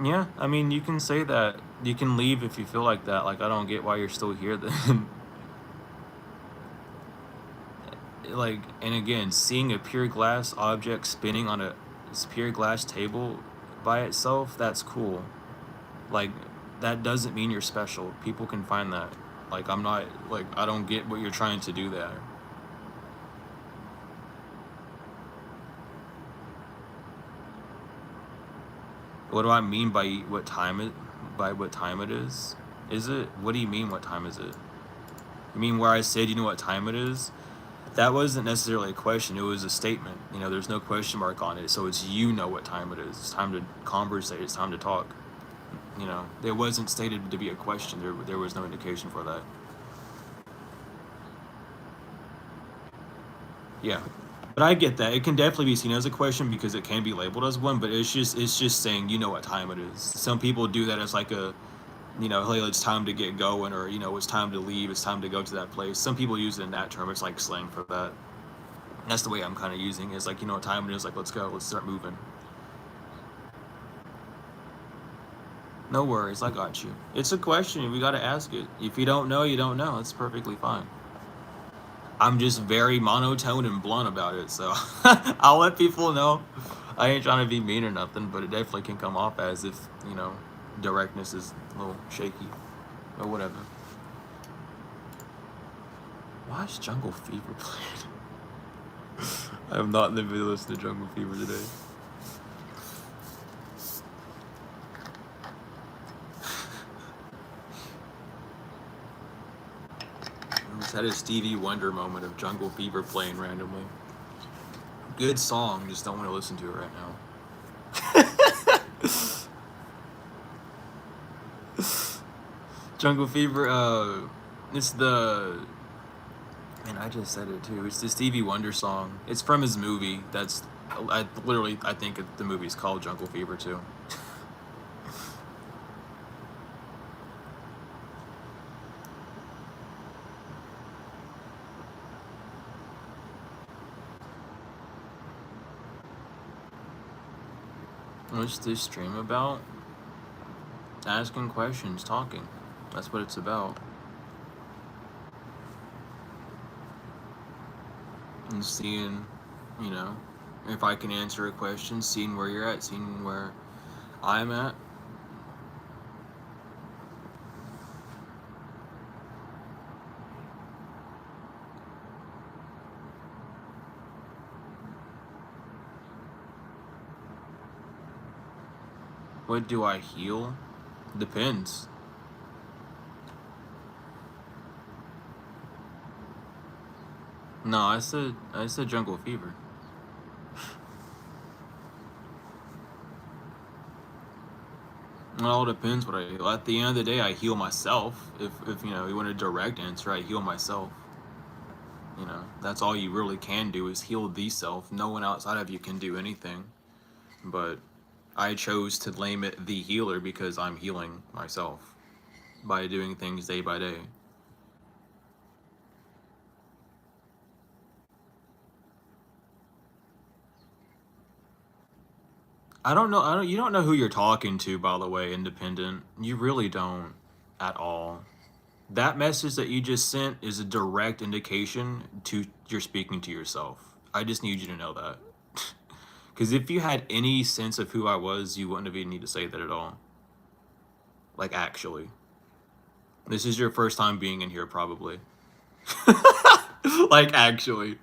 Yeah, I mean, you can say that. You can leave if you feel like that. Like, I don't get why you're still here then. Like, and again, seeing a pure glass object spinning on a pure glass table by itself, that's cool. Like, that doesn't mean you're special. People can find that. Like, I'm not, like, I don't get what you're trying to do there. What do I mean by what time it is? Is it? What do you mean, what time is it? You mean where I said, you know what time it is? That wasn't necessarily a question, it was a statement. You know, there's no question mark on it, so it's, you know what time it is. It's time to conversate, it's time to talk. You know, it wasn't stated to be a question. There was no indication for that. Yeah. But I get that. It can definitely be seen as a question because it can be labeled as one, but it's just saying, you know what time it is. Some people do that as like a, you know, hey, it's time to get going, or, you know, it's time to leave, it's time to go to that place. Some people use it in that term. It's like slang for that. And that's the way I'm kind of using it. It's like, you know what time it is, like, let's go, let's start moving. No worries, I got you. It's a question, we gotta ask it. If you don't know, you don't know. It's perfectly fine. I'm just very monotone and blunt about it, so I'll let people know. I ain't trying to be mean or nothing, but it definitely can come off as if, directness is a little shaky or whatever. Why is Jungle Fever playing? I am not in the mood to listen to Jungle Fever today. I just had a Stevie Wonder moment of Jungle Fever playing randomly. Good song, just don't want to listen to it right now. Jungle Fever, it's the... Man, I just said it too. It's the Stevie Wonder song. It's from his movie. I think the movie's called Jungle Fever too. What's this stream about? Asking questions, talking. That's what it's about. And seeing, if I can answer a question, seeing where you're at, seeing where I'm at. What do I heal? Depends. No, I said Jungle Fever. It all depends what I heal. At the end of the day, I heal myself. If you want a direct answer, I heal myself. That's all you really can do is heal the self. No one outside of you can do anything. But I chose to name it the healer because I'm healing myself by doing things day by day. I don't know. You don't know who you're talking to, by the way, independent. You really don't at all. That message that you just sent is a direct indication to you're speaking to yourself. I just need you to know that. Because if you had any sense of who I was, you wouldn't have even need to say that at all. Like, actually. This is your first time being in here, probably. Like, actually.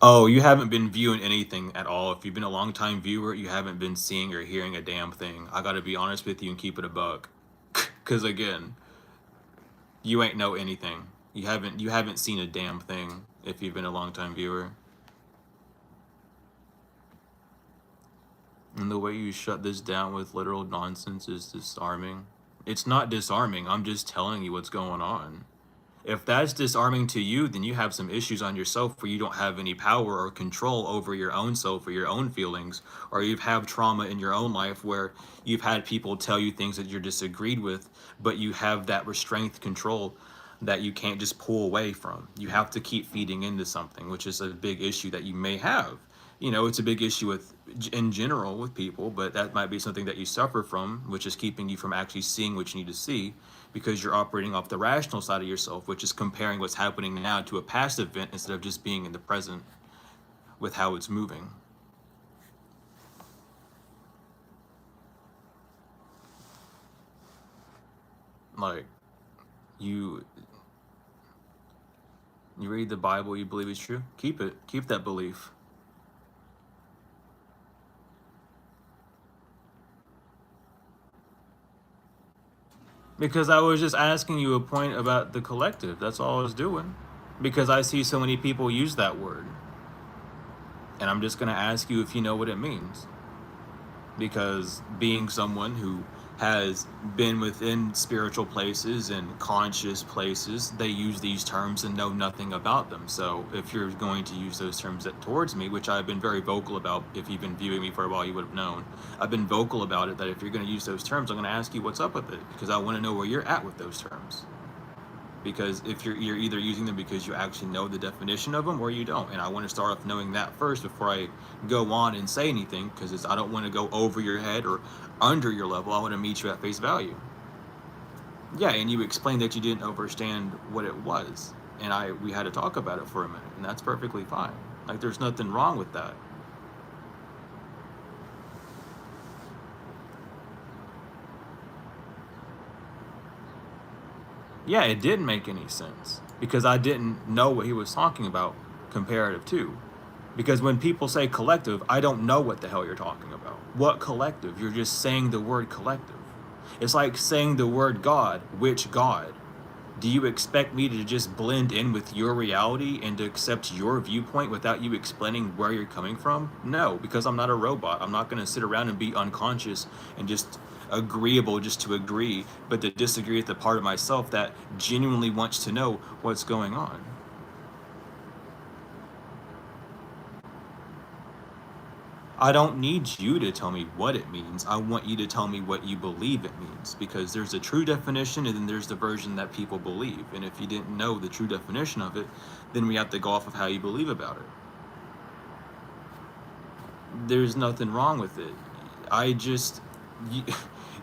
Oh, you haven't been viewing anything at all. If you've been a long time viewer, you haven't been seeing or hearing a damn thing. I gotta be honest with you and keep it a buck. Cause again, you ain't know anything. You haven't seen a damn thing if you've been a long time viewer. And the way you shut this down with literal nonsense is disarming. It's not disarming, I'm just telling you what's going on. If that's disarming to you, then you have some issues on yourself where you don't have any power or control over your own self or your own feelings, or you've had trauma in your own life where you've had people tell you things that you're disagreed with, but you have that restraint control that you can't just pull away from. You have to keep feeding into something, which is a big issue that you may have. It's a big issue in general with people, but that might be something that you suffer from, which is keeping you from actually seeing what you need to see, because you're operating off the rational side of yourself, which is comparing what's happening now to a past event instead of just being in the present with how it's moving. Like, you read the Bible, you believe it's true, keep it. Keep that belief. Because I was just asking you a point about the collective. That's all I was doing. Because I see so many people use that word. And I'm just going to ask you if you know what it means. Because being someone who has been within spiritual places and conscious places, they use these terms and know nothing about them. So if you're going to use those terms towards me, which I've been very vocal about, if you've been viewing me for a while, you would have known. I've been vocal about it, that if you're going to use those terms, I'm going to ask you what's up with it, because I want to know where you're at with those terms. Because if you're either using them because you actually know the definition of them or you don't, and I want to start off knowing that first before I go on and say anything, because I don't want to go over your head or under your level. I want to meet you at face value. Yeah, and you explained that you didn't understand what it was, and we had to talk about it for a minute, and that's perfectly fine. Like, there's nothing wrong with that. Yeah, it didn't make any sense because I didn't know what he was talking about comparative to. Because when people say collective, I don't know what the hell you're talking about. What collective? You're just saying the word collective. It's like saying the word God. Which God? Do you expect me to just blend in with your reality and to accept your viewpoint without you explaining where you're coming from? No, because I'm not a robot. I'm not going to sit around and be unconscious and just agreeable just to agree, but to disagree with the part of myself that genuinely wants to know what's going on. I don't need you to tell me what it means. I want you to tell me what you believe it means, because there's a true definition and then there's the version that people believe. And if you didn't know the true definition of it, then we have to go off of how you believe about it. There's nothing wrong with it. You,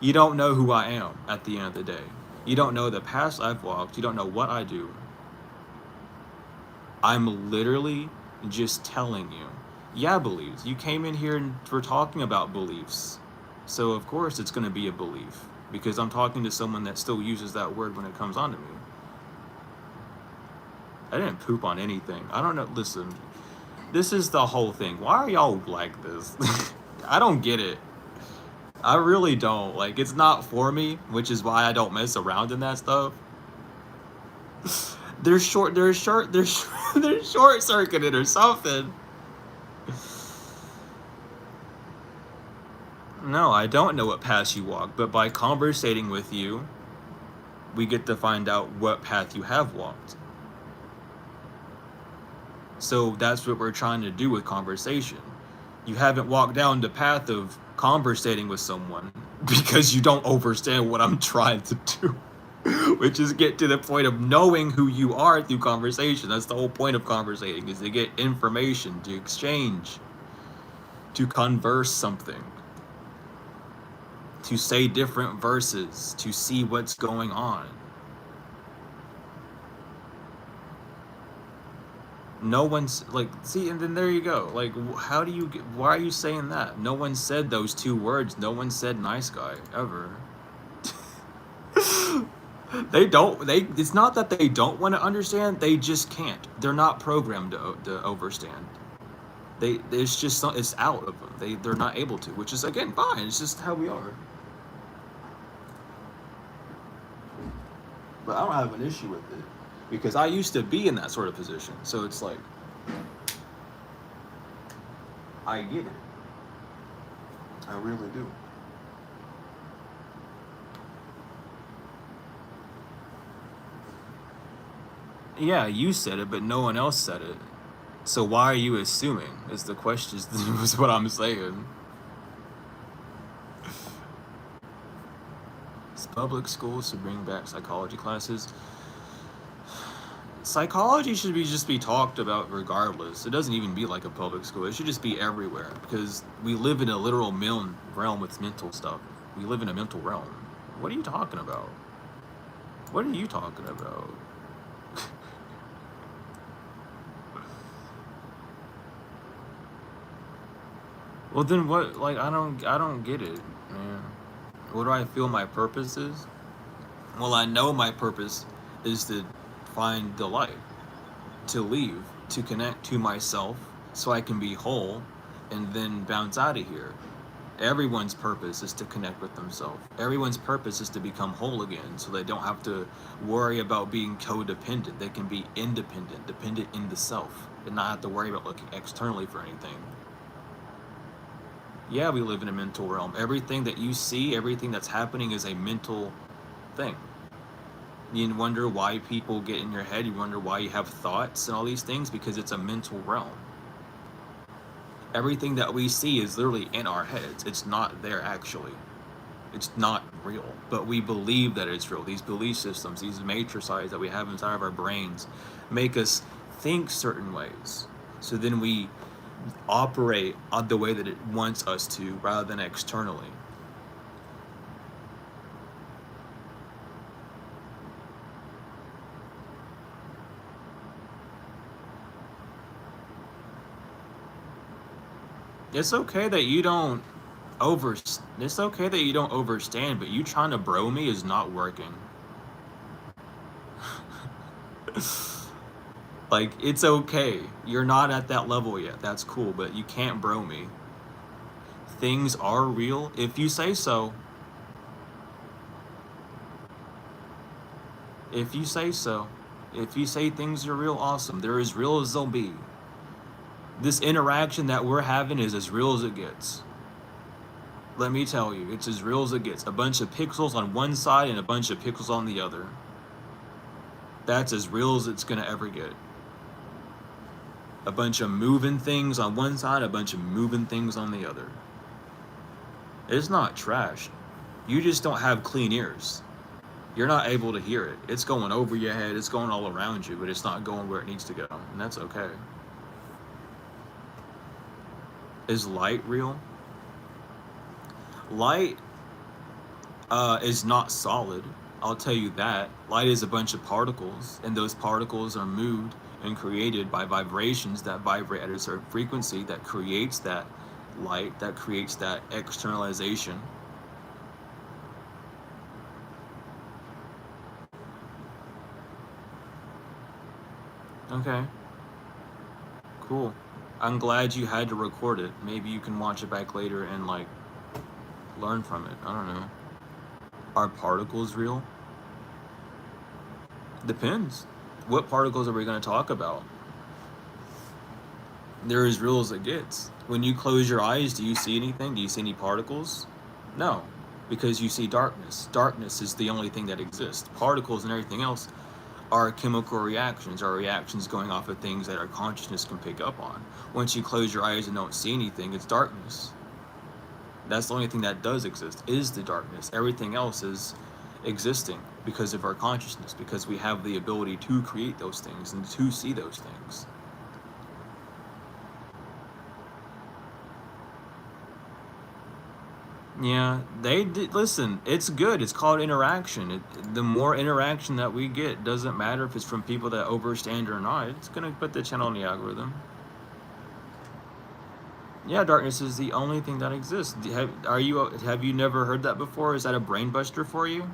you don't know who I am at the end of the day. You don't know the past I've walked. You don't know what I do. I'm literally just telling you. Yeah, beliefs. You came in here and we're talking about beliefs. So of course it's going to be a belief because I'm talking to someone that still uses that word when it comes onto me. I didn't poop on anything. I don't know. Listen, this is the whole thing. Why are y'all like this? I don't get it. I really don't. Like, it's not for me, which is why I don't mess around in that stuff. They're short-circuited or something. No, I don't know what path you walk, but by conversating with you, we get to find out what path you have walked. So that's what we're trying to do with conversation. You haven't walked down the path of conversating with someone because you don't understand what I'm trying to do, which is get to the point of knowing who you are through conversation. That's the whole point of conversating, is to get information, to exchange, to converse something, to say different verses, to see what's going on. No one's like, see, and then there you go. Like, how do you get, why are you saying that? No one said those two words. No one said nice guy ever. It's not that they don't want to understand, they just can't. They're not programmed to understand. It's out of them. They're not able to, which is, again, fine. It's just how we are. But I don't have an issue with it because I used to be in that sort of position. So it's like, I get it. I really do. Yeah, you said it, but no one else said it. So why are you assuming? Is the question. Is what I'm saying. Public schools to bring back psychology classes. Psychology should just be talked about regardless. It doesn't even be like a public school. It should just be everywhere because we live in a literal realm with mental stuff. We live in a mental realm. What are you talking about? What are you talking about? Well, then what? Like, I don't get it, man. What do I feel my purpose is? Well, I know my purpose is to find the light, to leave, to connect to myself so I can be whole and then bounce out of here. Everyone's purpose is to connect with themselves. Everyone's purpose is to become whole again so they don't have to worry about being codependent. They can be independent, dependent in the self, and not have to worry about looking externally for anything. Yeah, we live in a mental realm. Everything that you see, everything that's happening is a mental thing. You wonder why people get in your head. You wonder why you have thoughts and all these things, because it's a mental realm. Everything that we see is literally in our heads. It's not there actually. It's not real, but we believe that it's real. These belief systems, these matrices that we have inside of our brains make us think certain ways. So then we operate on the way that it wants us to rather than externally. It's okay that you don't it's okay that you don't overstand, but you trying to bro me is not working. Like, it's okay. You're not at that level yet. That's cool, but you can't bro me. Things are real if you say so. If you say so. If you say things are real, awesome. They're as real as they'll be. This interaction that we're having is as real as it gets. Let me tell you, it's as real as it gets. A bunch of pixels on one side and a bunch of pixels on the other. That's as real as it's gonna ever get. A bunch of moving things on one side, a bunch of moving things on the other. It's not trash. You just don't have clean ears. You're not able to hear it. It's going over your head, it's going all around you, but it's not going where it needs to go, and that's okay. Is light real? Light is not solid. I'll tell you that. Light is a bunch of particles, and those particles are moved and created by vibrations that vibrate at a certain frequency that creates that light, that creates that externalization. Okay. Cool. I'm glad you had to record it. Maybe you can watch it back later and like learn from it. I don't know. Are particles real? Depends. What particles are we going to talk about? They're as real as it gets. When you close your eyes, do you see anything? Do you see any particles? No, because you see darkness. Darkness is the only thing that exists. Particles and everything else are chemical reactions, are reactions going off of things that our consciousness can pick up on. Once you close your eyes and don't see anything, it's darkness. That's the only thing that does exist, is the darkness. Everything else is existing because of our consciousness, because we have the ability to create those things and to see those things. Yeah, they did. Listen, it's good. It's called interaction. The more interaction that we get, doesn't matter if it's from people that overstand or not. It's gonna put the channel in the algorithm. Yeah, darkness is the only thing that exists. Have you never heard that before? Is that a brain buster for you?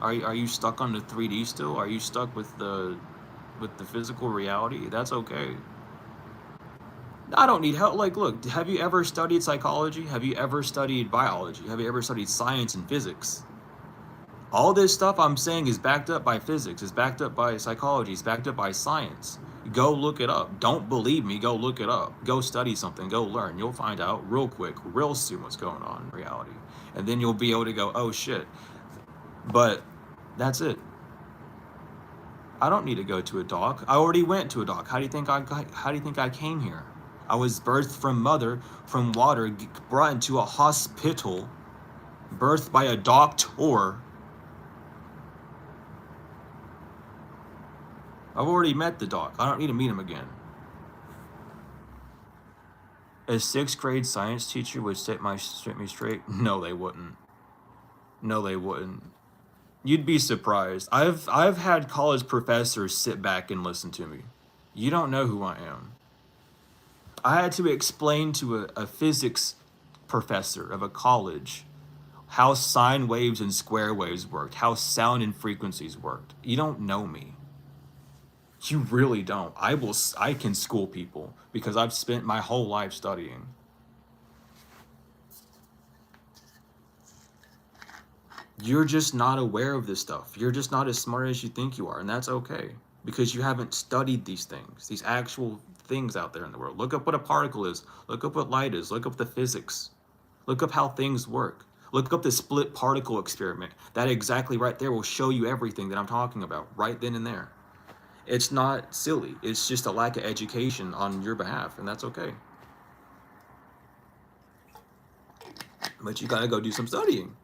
Are you stuck on the 3D still? Are you stuck with the physical reality? That's okay. I don't need help. Like, look, have you ever studied psychology? Have you ever studied biology? Have you ever studied science and physics? All this stuff I'm saying is backed up by physics, is backed up by psychology, is backed up by science. Go look it up. Don't believe me, go look it up. Go study something, go learn. You'll find out real quick, real soon what's going on in reality. And then you'll be able to go, oh shit. But that's it. I don't need to go to a doc. I already went to a doc. How do you think I came here? I was birthed from mother, from water, brought into a hospital, birthed by a doctor. I've already met the doc. I don't need to meet him again. A 6th grade science teacher would set me straight? No, they wouldn't. No, they wouldn't. You'd be surprised. I've had college professors sit back and listen to me. You don't know who I am. I had to explain to a physics professor of a college how sine waves and square waves worked, how sound and frequencies worked. You don't know me. You really don't. I can school people because I've spent my whole life studying. You're just not aware of this stuff. You're just not as smart as you think you are, and that's okay because you haven't studied these things, these actual things out there in the world. Look up what a particle is. Look up what light is. Look up the physics. Look up how things work. Look up the split particle experiment. That exactly right there will show you everything that I'm talking about right then and there. It's not silly. It's just a lack of education on your behalf, and that's okay. But you gotta go do some studying.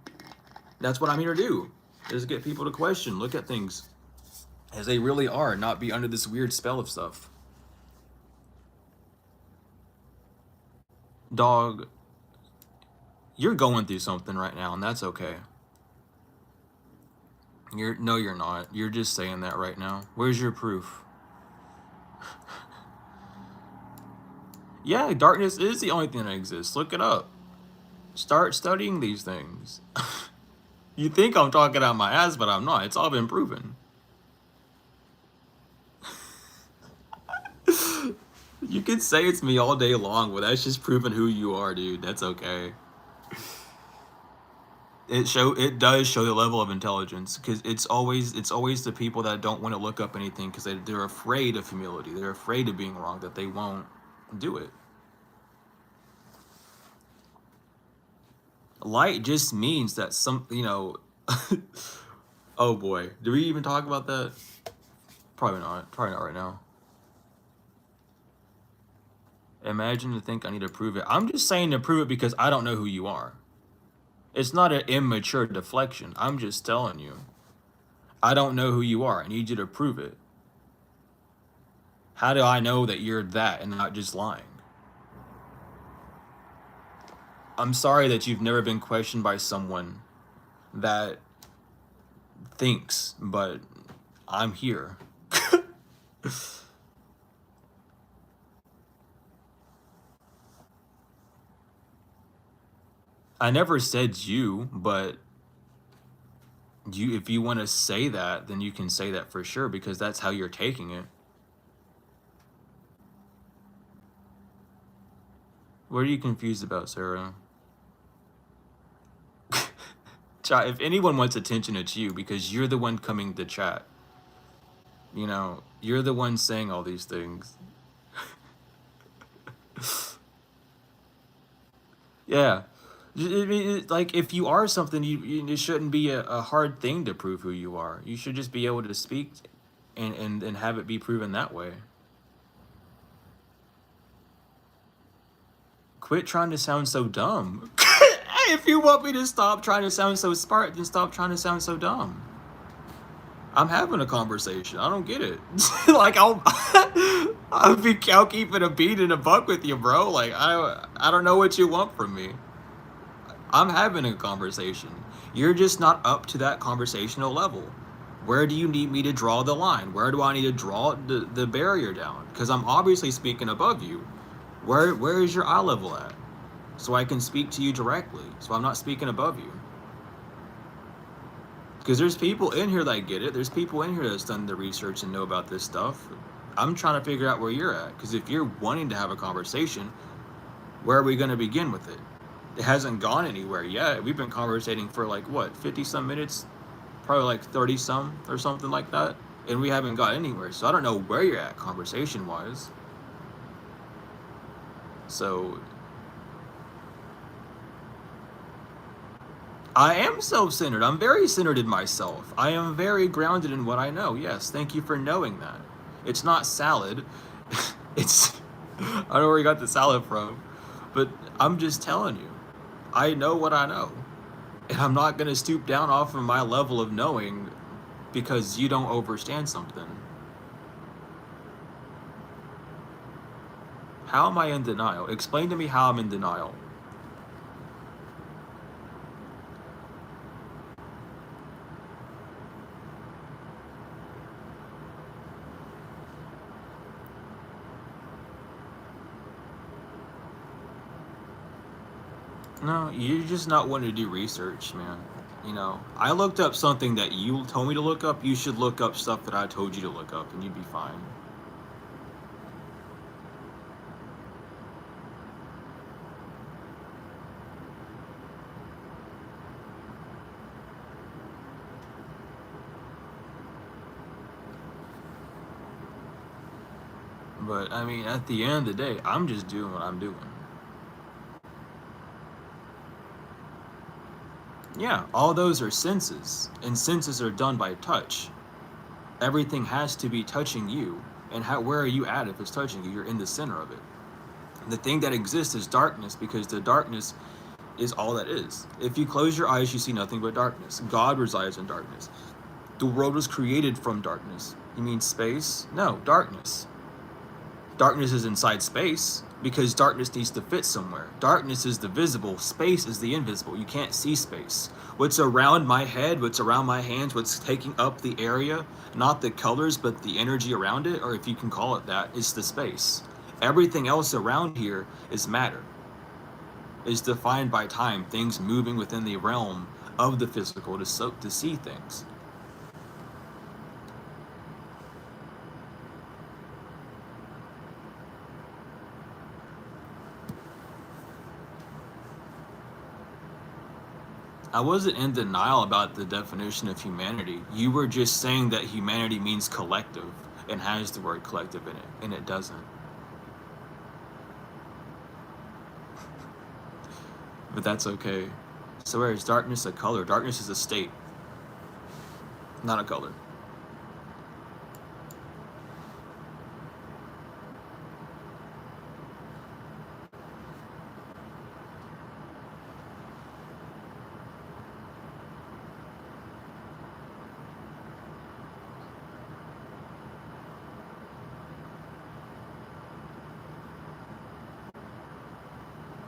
That's what I'm here to do, is get people to question, look at things as they really are, not be under this weird spell of stuff. Dog, you're going through something right now, and that's okay. No, you're not. You're just saying that right now. Where's your proof? Yeah, darkness is the only thing that exists. Look it up. Start studying these things. You think I'm talking out my ass, but I'm not. It's all been proven. You can say it's me all day long, but that's just proving who you are, dude. That's okay. It does show the level of intelligence, because it's always the people that don't want to look up anything because they're afraid of humility. They're afraid of being wrong, that they won't do it. Light just means that oh boy, do we even talk about that? Probably not. Probably not right now. Imagine to think I need to prove it. I'm just saying to prove it because I don't know who you are. It's not an immature deflection. I'm just telling you. I don't know who you are. I need you to prove it. How do I know that you're that and not just lying? I'm sorry that you've never been questioned by someone that thinks, but I'm here. I never said you, but if you want to say that, then you can say that for sure, because that's how you're taking it. What are you confused about, Sarah? If anyone wants attention, it's you, because you're the one coming to chat. You're the one saying all these things. Yeah. Like, if you are something, it shouldn't be a hard thing to prove who you are. You should just be able to speak and have it be proven that way. Quit trying to sound so dumb. If you want me to stop trying to sound so smart, then stop trying to sound so dumb. I'm having a conversation. I don't get it. Like, I'll keep it a beat and a buck with you, bro. Like, I don't know what you want from me. I'm having a conversation. You're just not up to that conversational level. Where do you need me to draw the line? Where do I need to draw the barrier down? Because I'm obviously speaking above you. Where is your eye level at? So I can speak to you directly. So I'm not speaking above you. Because there's people in here that get it. There's people in here that's done the research and know about this stuff. I'm trying to figure out where you're at. Because if you're wanting to have a conversation, where are we going to begin with it? It hasn't gone anywhere yet. We've been conversating for like, what, 50 some minutes? Probably like 30 some or something like that. And we haven't got anywhere. So I don't know where you're at conversation wise. So I am self-centered. I'm very centered in myself. I am very grounded in what I know. Yes, thank you for knowing that. It's not salad. I don't know where you got the salad from, but I'm just telling you. I know what I know. And I'm not going to stoop down off of my level of knowing because you don't understand something. How am I in denial? Explain to me how I'm in denial. No, you're just not wanting to do research, man. I looked up something that you told me to look up. You should look up stuff that I told you to look up, and you'd be fine. But, I mean, at the end of the day, I'm just doing what I'm doing. Yeah, all those are senses, and senses are done by touch. Everything has to be touching you, and where are you at if it's touching you? You're in the center of it. The thing that exists is darkness, because the darkness is all that is. If you close your eyes, you see nothing but darkness. God resides in darkness. The world was created from darkness. You mean space? No, darkness. Darkness is inside space, because darkness needs to fit somewhere. Darkness is the visible, space is the invisible. You can't see space. What's around my head, what's around my hands, what's taking up the area, not the colors, but the energy around it, or if you can call it that, is the space. Everything else around here is matter. Is defined by time, things moving within the realm of the physical to see things. I wasn't in denial about the definition of humanity. You were just saying that humanity means collective and has the word collective in it, and it doesn't. But that's okay. So where is darkness a color? Darkness is a state, not a color.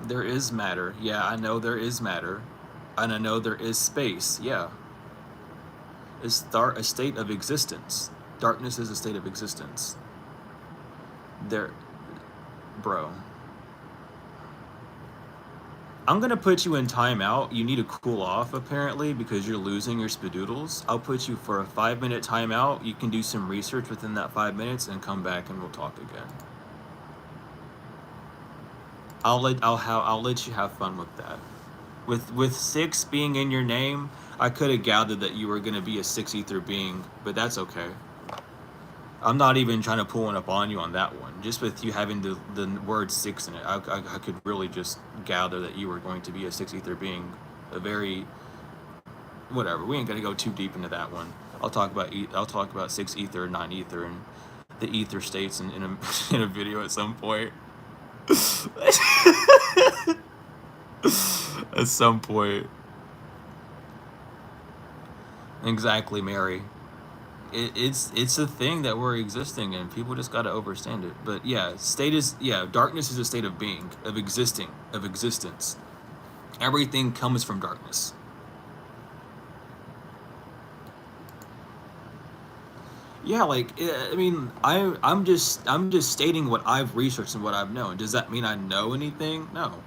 There is matter. Yeah, I know there is matter. And I know there is space. Yeah. It's a state of existence. Darkness is a state of existence. There, bro. I'm gonna put you in timeout. You need to cool off apparently because you're losing your spadoodles. I'll put you for a 5-minute timeout. You can do some research within that 5 minutes and come back and we'll talk again. I'll let you have fun with that. With 6 being in your name, I could have gathered that you were gonna be a 6 ether being, but that's okay. I'm not even trying to pull one up on you on that one. Just with you having the word 6 in it, I could really just gather that you were going to be a 6 ether being, a very whatever. We ain't gonna go too deep into that one. I'll talk about 6 ether, 9 ether, and the ether states in a in a video at some point. At some point. Exactly, Mary. It's a thing that we're existing in. People just gotta understand it. But yeah, darkness is a state of being, of existing, of existence. Everything comes from darkness. Yeah, like I mean, I'm just stating what I've researched and what I've known. Does that mean I know anything? No.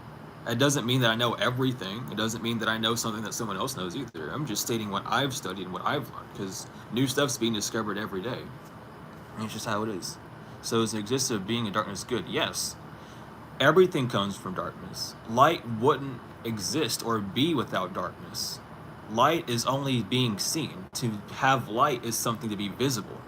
It doesn't mean that I know everything. It doesn't mean that I know something that someone else knows either. I'm just stating what I've studied and what I've learned because new stuff's being discovered every day. And it's just how it is. So is the existence of being in darkness good? Yes. Everything comes from darkness. Light wouldn't exist or be without darkness. Light is only being seen. To have light is something to be visible,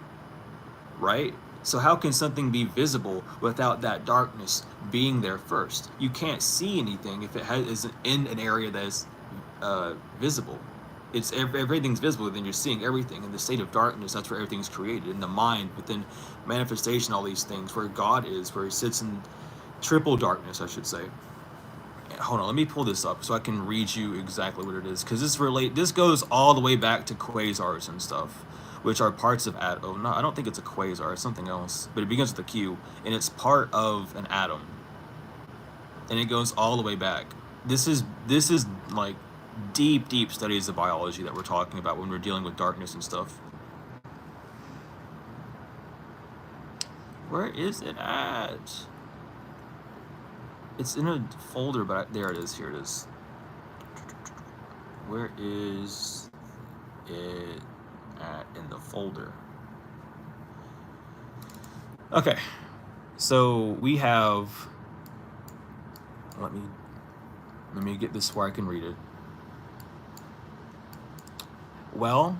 right? So how can something be visible without that darkness being there first? You can't see anything if it isn't in an area that is visible. It's everything's visible, then you're seeing everything. In the state of darkness, that's where everything's created. In the mind, within manifestation, all these things, where God is, where He sits in triple darkness, I should say. Hold on, let me pull this up so I can read you exactly what it is, because this goes all the way back to quasars and stuff, which are parts of atom. Oh no, I don't think it's a quasar, it's something else, but it begins with a Q and it's part of an atom, and it goes all the way back. This is like deep studies of biology that we're talking about when we're dealing with darkness and stuff. Where is it at? It's in a folder, but there it is. Here it is. Where is it at in the folder? Okay, so we have. Let me get this where I can read it. Well,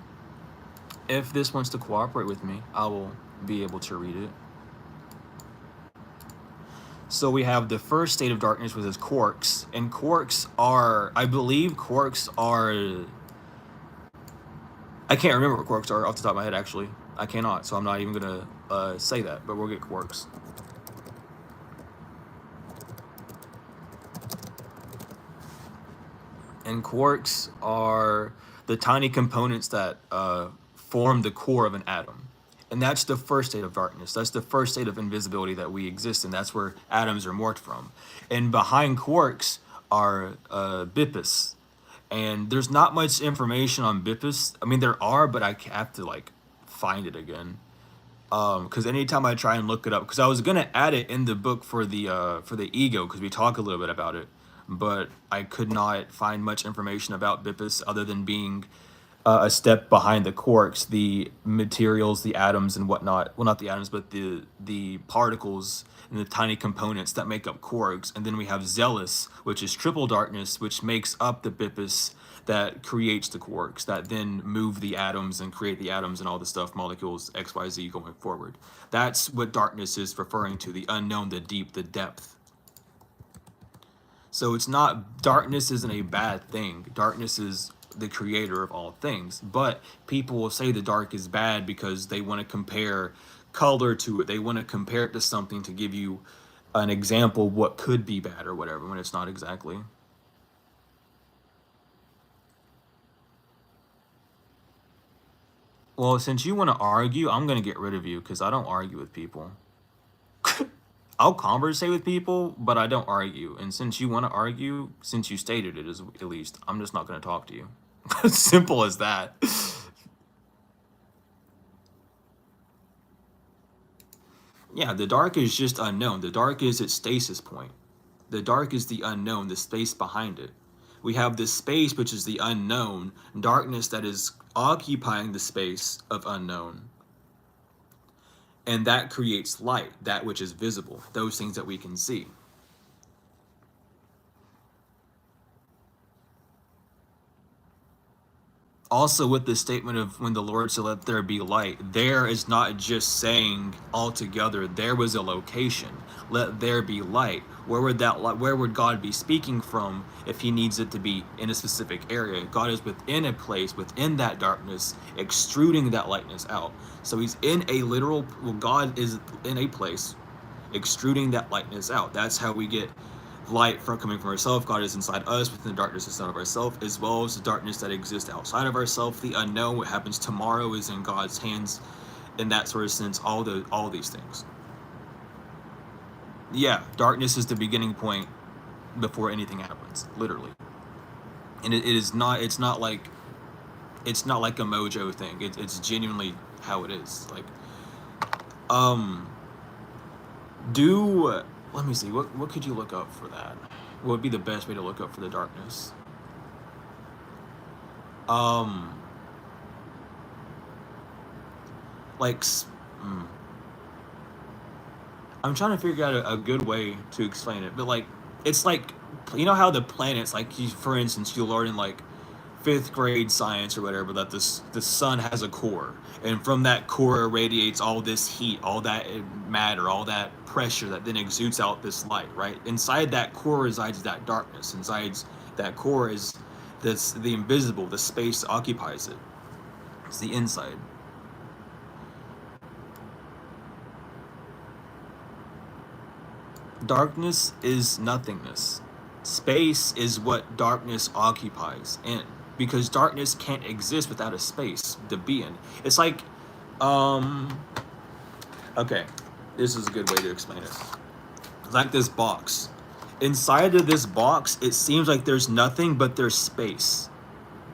if this wants to cooperate with me, I will be able to read it. So we have the first state of darkness, which is quarks, and quarks are, I believe quarks are, I can't remember what quarks are off the top of my head, actually. I cannot, so I'm not even gonna say that, but we'll get quarks. And quarks are the tiny components that form the core of an atom. And that's the first state of darkness. That's the first state of invisibility that we exist in. That's where atoms are morphed from. And behind quarks are Bippus. And there's not much information on Bippus. I mean, there are, but I have to like find it again. Because anytime I try and look it up, because I was gonna add it in the book for the ego, because we talk a little bit about it, but I could not find much information about Bippus other than being a step behind the quarks, the materials, the atoms, and whatnot. Well, not the atoms, but the particles and the tiny components that make up quarks. And then we have zealous, which is triple darkness, which makes up the bippus that creates the quarks, that then move the atoms and create the atoms and all the stuff, molecules, XYZ going forward. That's what darkness is referring to, the unknown, the deep, the depth. So it's not, darkness isn't a bad thing. Darkness is the creator of all things. But people will say the dark is bad because they want to compare color to it. They want to compare it to something to give you an example of what could be bad or whatever, when it's not exactly. Well, since you want to argue, I'm going to get rid of you because I don't argue with people. I'll conversate with people, but I don't argue. And since you want to argue, since you stated it at least, I'm just not going to talk to you. Simple as that. Yeah, the dark is just unknown. The dark is its stasis point. The dark is the unknown, the space behind it. We have this space, which is the unknown, darkness that is occupying the space of unknown. And that creates light, that which is visible, those things that we can see. Also, with the statement of when the Lord said, "Let there be light," there is not just saying altogether there was a location. Let there be light. Where would that light? Where would God be speaking from if He needs it to be in a specific area? God is within a place, within that darkness, extruding that lightness out. So He's in a literal. Well, God is in a place, extruding that lightness out. That's how we get light from coming from ourselves. God is inside us, within the darkness inside of ourselves, as well as the darkness that exists outside of ourselves. The unknown, what happens tomorrow, is in God's hands. In that sort of sense, all these things. Yeah, darkness is the beginning point before anything happens, literally. And it is not. It's not like a mojo thing. It's genuinely how it is. Like, do let me see. What could you look up for that? What would be the best way to look up for the darkness? Like, I'm trying to figure out a good way to explain it, but like, it's like, you know how the planets, like, for instance, you learn in like fifth grade science or whatever that the sun has a core, and from that core irradiates all this heat, all that matter, all that pressure that then exudes out this light, right? Inside that core resides that darkness. Inside that core is this the invisible, the space that occupies it. It's the inside. Darkness is nothingness. Space is what darkness occupies in, because darkness can't exist without a space to be in. It's like, okay, this is a good way to explain it. It's like this box. Inside of this box, it seems like there's nothing, but there's space.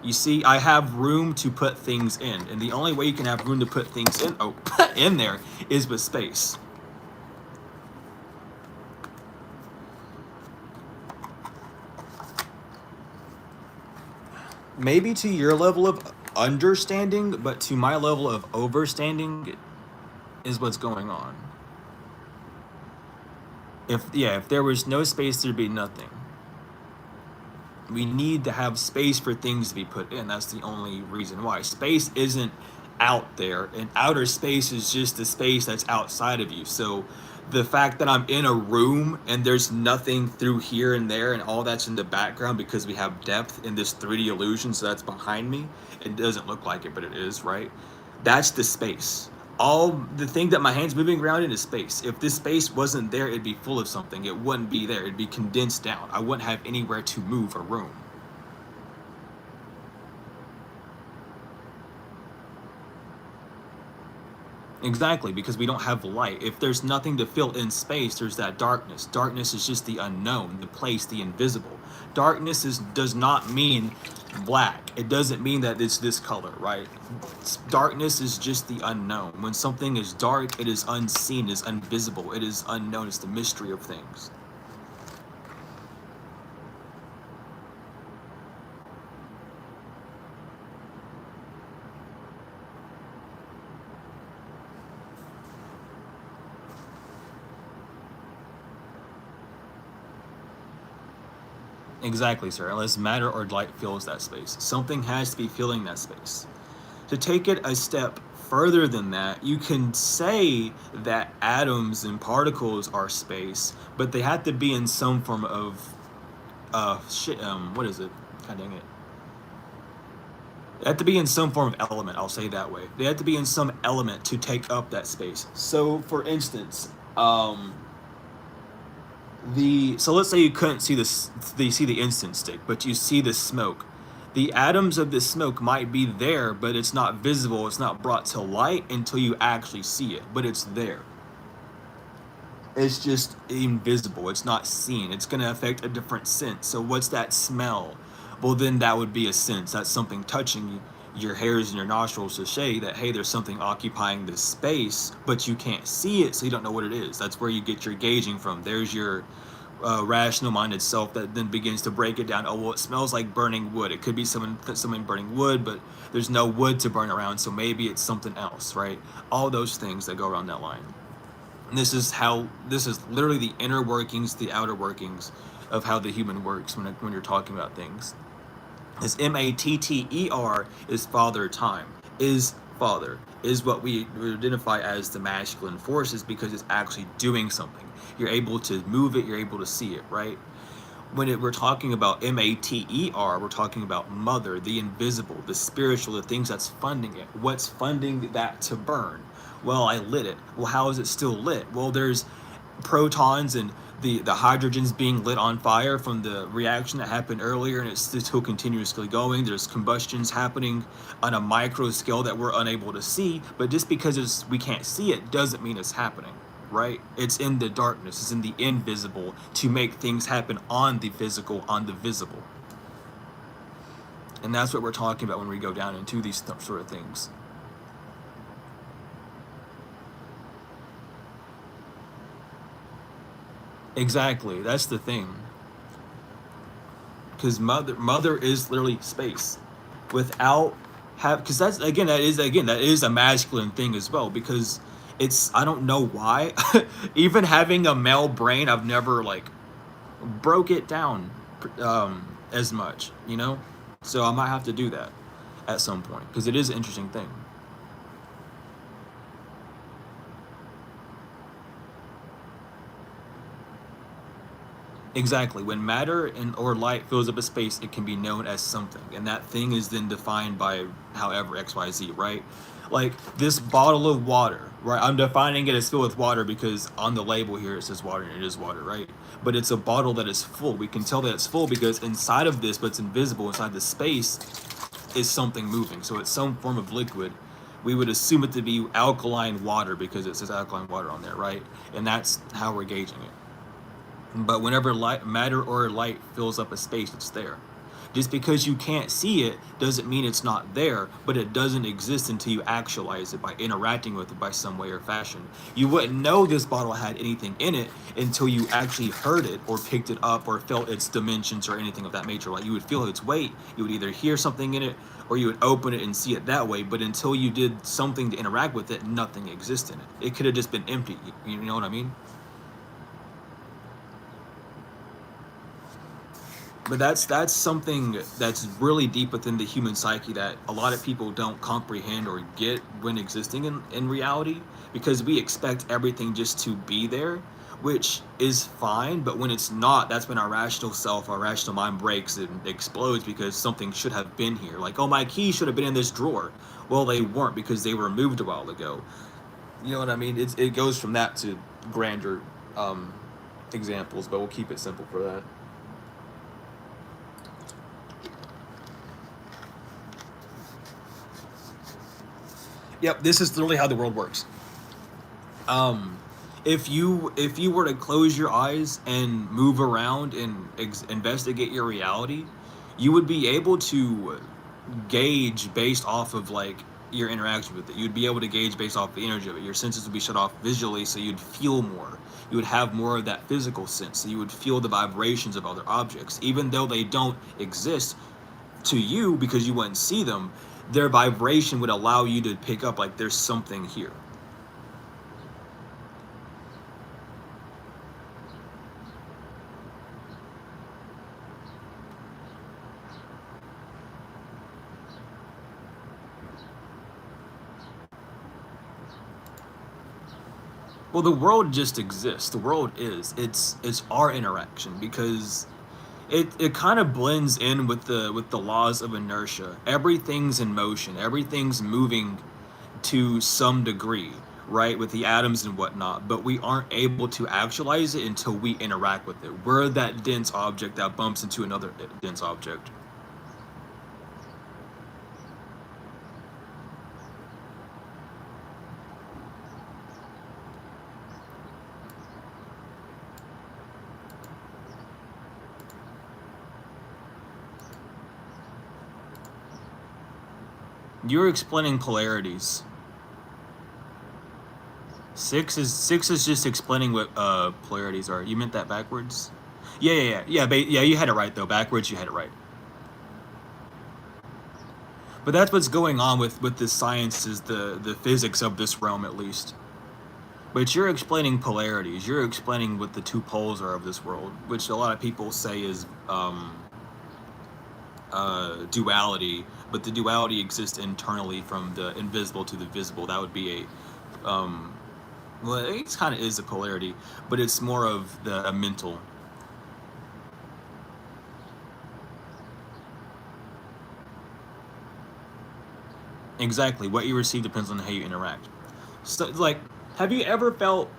You see, I have room to put things in, and the only way you can have room to put things in, in there, is with space. Maybe to your level of understanding, but to my level of overstanding is what's going on. If there was no space, there'd be nothing. We need to have space for things to be put in. That's the only reason why. Space isn't out there, and outer space is just the space that's outside of you. So the fact that I'm in a room and there's nothing through here and there and all that's in the background because we have depth in this 3D illusion, so that's behind me. It doesn't look like it, but it is, right? That's the space. All the thing that my hand's moving around in is space. If this space wasn't there, it'd be full of something. It wouldn't be there. It'd be condensed down. I wouldn't have anywhere to move a room. Exactly, because we don't have light. If there's nothing to fill in space, there's that darkness. Darkness is just the unknown, the place, the invisible. Darkness does not mean black. It doesn't mean that it's this color, right? Darkness is just the unknown. When something is dark, it is unseen, it is invisible, it is unknown. It's the mystery of things. Exactly, sir. Unless matter or light fills that space. Something has to be filling that space. To take it a step further than that, you can say that atoms and particles are space, but they have to be in some form of what is it? God dang it. They have to be in some form of element, I'll say that way. They have to be in some element to take up that space. So for instance, so let's say you couldn't see this, you see the instant stick, but you see the smoke. The atoms of this smoke might be there, but it's not visible, it's not brought to light until you actually see it, but it's there. It's just invisible, it's not seen. It's going to affect a different sense. So what's that smell? Well, then that would be a sense. That's something touching your hairs and your nostrils to say that, hey, there's something occupying this space, but you can't see it, so you don't know what it is. That's where you get your gauging from. There's your rational-minded self that then begins to break it down. Oh, well, it smells like burning wood. It could be someone burning wood, but there's no wood to burn around, so maybe it's something else, right? All those things that go around that line. And this is literally the inner workings, the outer workings of how the human works when you're talking about things. This Matter is father time, is father, is what we identify as the masculine forces because it's actually doing something. You're able to move it, you're able to see it, right? When we're talking about Matter, we're talking about mother, the invisible, the spiritual, the things that's funding it. What's funding that to burn? Well, I lit it. Well, how is it still lit? Well, there's protons and the hydrogens being lit on fire from the reaction that happened earlier, and it's still continuously going. There's combustions happening on a micro scale that we're unable to see, but just because we can't see it doesn't mean it's happening, right? It's in the darkness, it's in the invisible to make things happen on the physical, on the visible. And that's what we're talking about when we go down into these sort of things. Exactly, that's the thing. Because mother is literally space, without because that is a masculine thing as well. Because I don't know why, even having a male brain, I've never like broke it down as much, you know. So I might have to do that at some point because it is an interesting thing. Exactly. When matter or light fills up a space, it can be known as something, and that thing is then defined by however XYZ, right? Like this bottle of water, right? I'm defining it as filled with water because on the label here it says water, and it is water, right? But it's a bottle that is full. We can tell that it's full because inside of this, but it's invisible, inside the space is something moving. So it's some form of liquid. We would assume it to be alkaline water because it says alkaline water on there, right? And that's how we're gauging it. But whenever matter or light fills up a space, it's there. Just because you can't see it doesn't mean it's not there, but it doesn't exist until you actualize it by interacting with it by some way or fashion. You wouldn't know this bottle had anything in it until you actually heard it or picked it up or felt its dimensions or anything of that nature. Like you would feel its weight, you would either hear something in it or you would open it and see it that way, but until you did something to interact with it, nothing exists in it. It could have just been empty, you know what I mean? But that's something that's really deep within the human psyche that a lot of people don't comprehend or get when existing in reality, because we expect everything just to be there, which is fine, but when it's not, that's when our rational self, our rational mind breaks and explodes because something should have been here. Like, oh, my keys should have been in this drawer. Well, they weren't because they were moved a while ago. You know what I mean? It goes from that to grander examples, but we'll keep it simple for that. Yep, this is literally how the world works. Um, if you were to close your eyes and move around and investigate your reality, you would be able to gauge based off of like your interaction with it. You'd be able to gauge based off the energy of it. Your senses would be shut off visually, so you'd feel more. You would have more of that physical sense. So you would feel the vibrations of other objects, even though they don't exist to you because you wouldn't see them. Their vibration would allow you to pick up like there's something here. Well, the world just exists. The world is. It's our interaction, because it kind of blends in with the laws of inertia. Everything's in motion. Everything's moving to some degree, right? With the atoms and whatnot, but we aren't able to actualize it until we interact with it. We're that dense object that bumps into another dense object. You're explaining polarities. Six is just explaining what polarities are. You meant that backwards? Yeah. You had it right though. Backwards, you had it right. But that's what's going on with the sciences, the physics of this realm, at least. But you're explaining polarities. You're explaining what the two poles are of this world, which a lot of people say is duality. But the duality exists internally from the invisible to the visible. That would be well, it kind of is a polarity, but it's more of a mental. Exactly. What you receive depends on how you interact. So, like, have you ever felt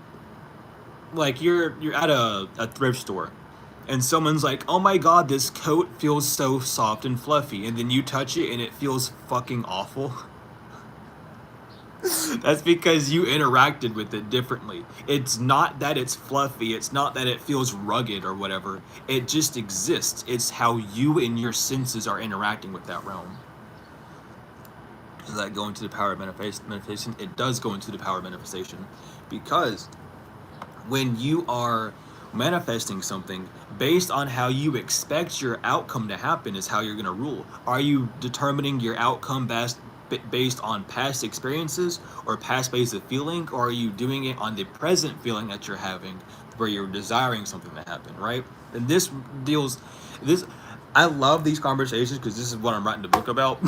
like you're at a thrift store, and someone's like, "Oh my God, this coat feels so soft and fluffy," and then you touch it and it feels fucking awful? That's because you interacted with it differently. It's not that it's fluffy, it's not that it feels rugged or whatever. It just exists. It's how you and your senses are interacting with that realm. Does that go into the power of manifestation? It does go into the power of manifestation, because when you are manifesting something based on how you expect your outcome to happen is how you're going to rule. Are you determining your outcome based on past experiences or past ways of feeling, or are you doing it on the present feeling that you're having where you're desiring something to happen, right? And this I love these conversations because this is what I'm writing the book about.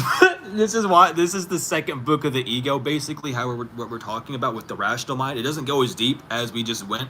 This is the second book of the ego, basically, what we're talking about with the rational mind. It doesn't go as deep as we just went,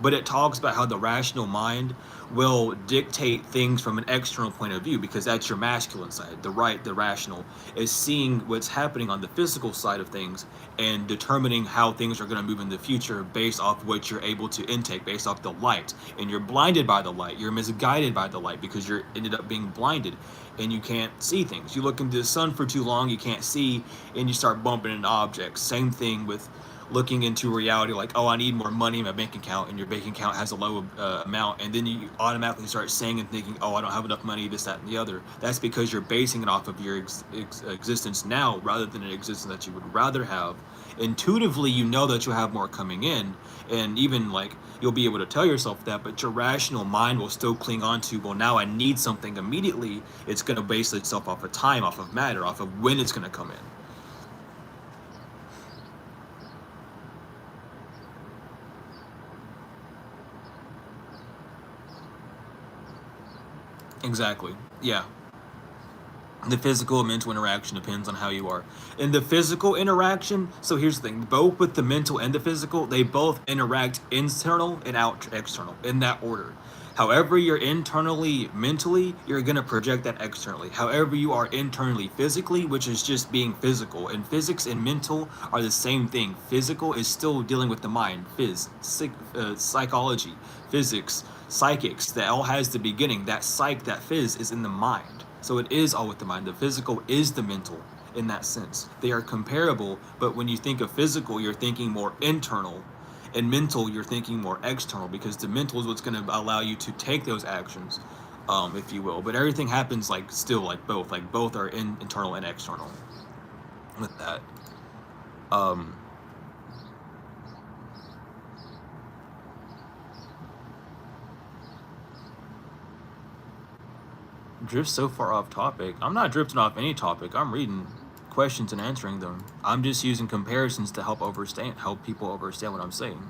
but it talks about how the rational mind will dictate things from an external point of view, because that's your masculine side. The rational is seeing what's happening on the physical side of things and determining how things are going to move in the future based off what you're able to intake, based off the light. And you're blinded by the light. You're misguided by the light because you're ended up being blinded and you can't see things. You look into the sun for too long, you can't see, and you start bumping into objects. Same thing with looking into reality, like, oh, I need more money in my bank account, and your bank account has a low amount, and then you automatically start saying and thinking, oh, I don't have enough money, this, that, and the other. That's because you're basing it off of your existence now rather than an existence that you would rather have. Intuitively, you know that you'll have more coming in, and even like you'll be able to tell yourself that, but your rational mind will still cling on to, well, now I need something immediately. It's going to base itself off of time, off of matter, off of when it's going to come in. Exactly. Yeah. The physical and mental interaction depends on how you are. In the physical interaction, so here's the thing, both with the mental and the physical, they both interact internal and out external in that order. However you're internally mentally, you're going to project that externally. However you are internally physically, which is just being physical. And physics and mental are the same thing. Physical is still dealing with the mind, psychology, physics, psychics, that all has the beginning. That psych, that phys is in the mind. So it is all with the mind. The physical is the mental in that sense. They are comparable, but when you think of physical, you're thinking more internal. And mental, you're thinking more external, because the mental is what's going to allow you to take those actions, if you will. But everything happens like still like both are internal and external with that. Um, Drift so far off topic. I'm not drifting off any topic. I'm reading questions and answering them. I'm just using comparisons to help people understand what I'm saying.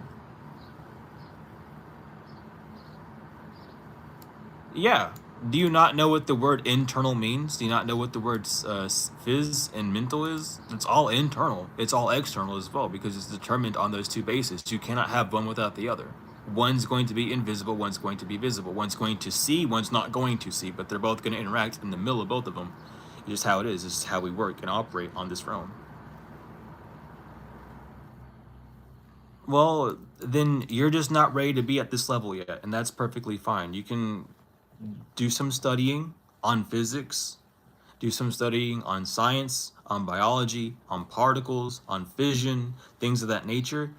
Yeah, Do you not know what the word internal means? Do you not know what the word phys and mental is? It's all internal. It's all external as well because it's determined on those two bases. You cannot have one without the other. One's going to be invisible, one's going to be visible. One's going to see, one's not going to see, but they're both going to interact in the middle of both of them. It's just how it is. It's just how we work and operate on this realm. Well, then you're just not ready to be at this level yet, and that's perfectly fine. You can do some studying on physics, do some studying on science, on biology, on particles, on fission, things of that nature,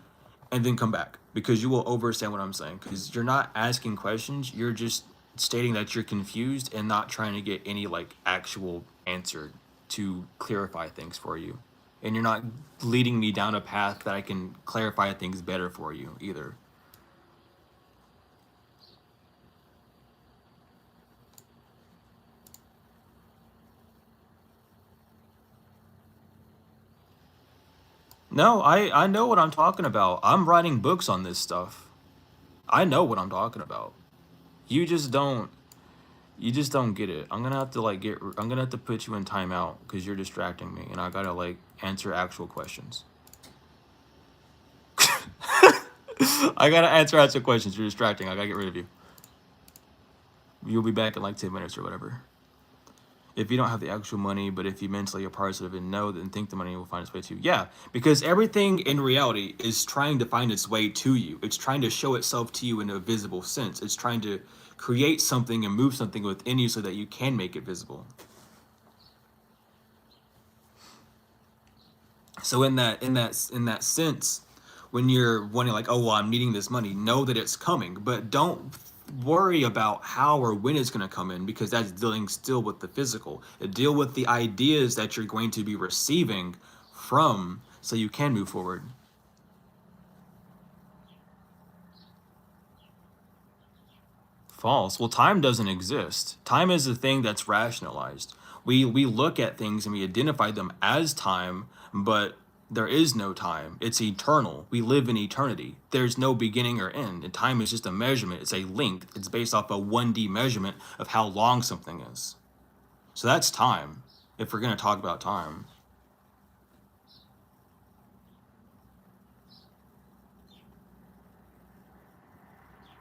and then come back because you will understand what I'm saying. Because you're not asking questions, you're just stating that you're confused and not trying to get any like actual answer to clarify things for you. And you're not leading me down a path that I can clarify things better for you either. No, I know what I'm talking about. I'm writing books on this stuff. I know what I'm talking about. You just don't. You just don't get it. I'm gonna have to like get. I'm gonna have to put you in timeout because you're distracting me, and I gotta like answer actual questions. I gotta answer actual questions. You're distracting. I gotta get rid of you. You'll be back in like 10 minutes or whatever. If you don't have the actual money, but if you mentally are positive and know and think the money will find its way to you. Yeah, because everything in reality is trying to find its way to you. It's trying to show itself to you in a visible sense. It's trying to create something and move something within you so that you can make it visible. So in that sense, when you're wanting like, oh well, I'm needing this money, know that it's coming, but don't worry about how or when it's going to come in because that's dealing still with the physical. Deal with the ideas that you're going to be receiving from so you can move forward. False. Well, time doesn't exist. Time is a thing that's rationalized. We look at things and we identify them as time, but there is no time. It's eternal. We live in eternity. There's no beginning or end. And time is just a measurement. It's a length. It's based off a 1D measurement of how long something is. So that's time, if we're going to talk about time.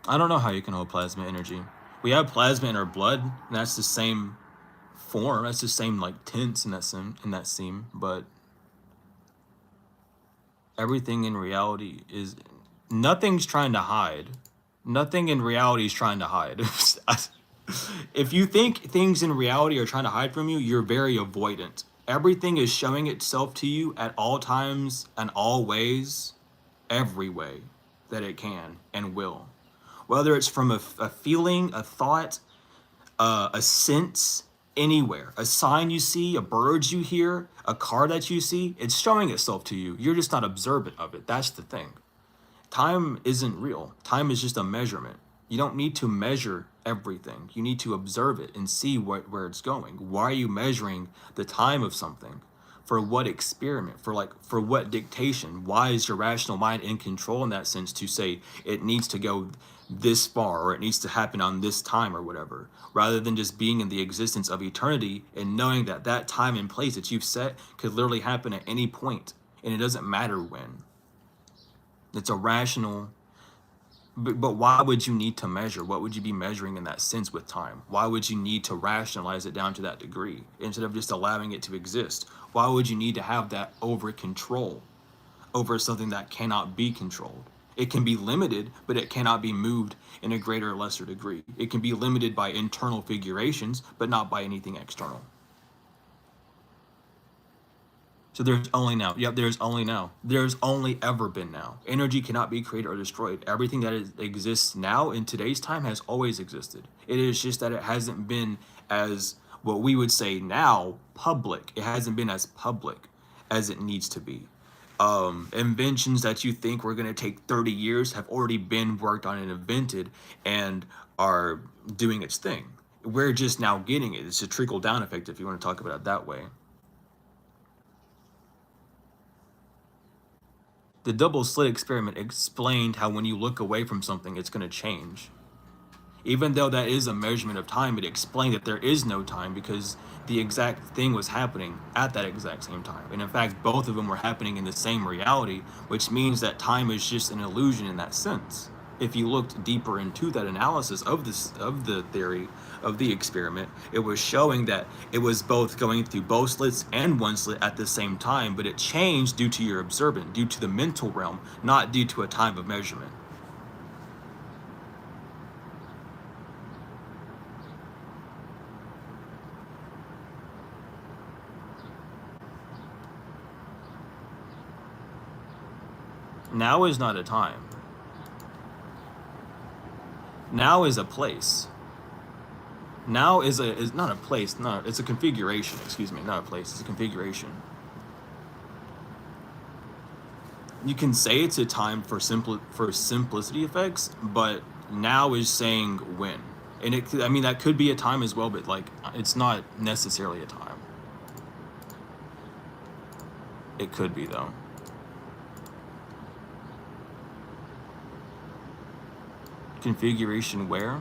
I don't know how you can hold plasma energy. We have plasma in our blood, and that's the same form. That's the same like tints in that seam, but everything in reality is nothing's trying to hide. Nothing in reality is trying to hide. If you think things in reality are trying to hide from you, you're very avoidant. Everything is showing itself to you at all times and all ways, every way that it can and will. Whether it's from a feeling, a thought, a sense, anywhere. A sign you see, a bird you hear, a car that you see, it's showing itself to you. You're just not observant of it. That's the thing. Time isn't real. Time is just a measurement. You don't need to measure everything. You need to observe it and see where it's going. Why are you measuring the time of something? For what experiment? For what dictation? Why is your rational mind in control in that sense to say it needs to go this far or it needs to happen on this time or whatever, rather than just being in the existence of eternity and knowing that that time and place that you've set could literally happen at any point and it doesn't matter when. It's a rational, but why would you need to measure? What would you be measuring in that sense with time? Why would you need to rationalize it down to that degree instead of just allowing it to exist? Why would you need to have that over control over something that cannot be controlled? It can be limited, but it cannot be moved in a greater or lesser degree. It can be limited by internal figurations, but not by anything external. So there's only now. Yep, there's only now. There's only ever been now. Energy cannot be created or destroyed. Everything that exists now in today's time has always existed. It is just that it hasn't been as what we would say now public. It hasn't been as public as it needs to be. Inventions that you think were going to take 30 years have already been worked on and invented and are doing its thing. We're just now getting it. It's a trickle down effect if you want to talk about it that way. The double slit experiment explained how when you look away from something, it's going to change. Even though that is a measurement of time, it explained that there is no time because the exact thing was happening at that exact same time. And in fact, both of them were happening in the same reality, which means that time is just an illusion in that sense. If you looked deeper into that analysis of the theory of the experiment, it was showing that it was both going through both slits and one slit at the same time, but it changed due to your observant, due to the mental realm, not due to a time of measurement. Now is not a time. Now is a place. Now is not a place. No, it's a configuration. Excuse me, not a place. It's a configuration. You can say it's a time for simplicity effects, but now is saying when, and I mean that could be a time as well, but like it's not necessarily a time. It could be though. Configuration where?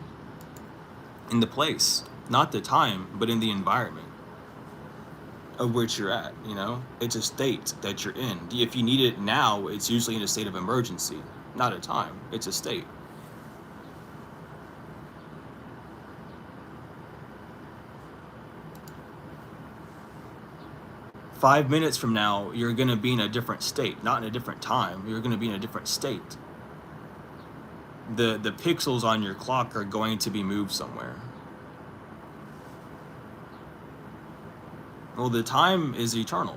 In the place, not the time, but in the environment of which you're at, you know? It's a state that you're in. If you need it now, it's usually in a state of emergency, not a time. It's a state. Five minutes from now, you're going to be in a different state, not in a different time. You're going to be in a different state. The pixels on your clock are going to be moved somewhere. Well, the time is eternal.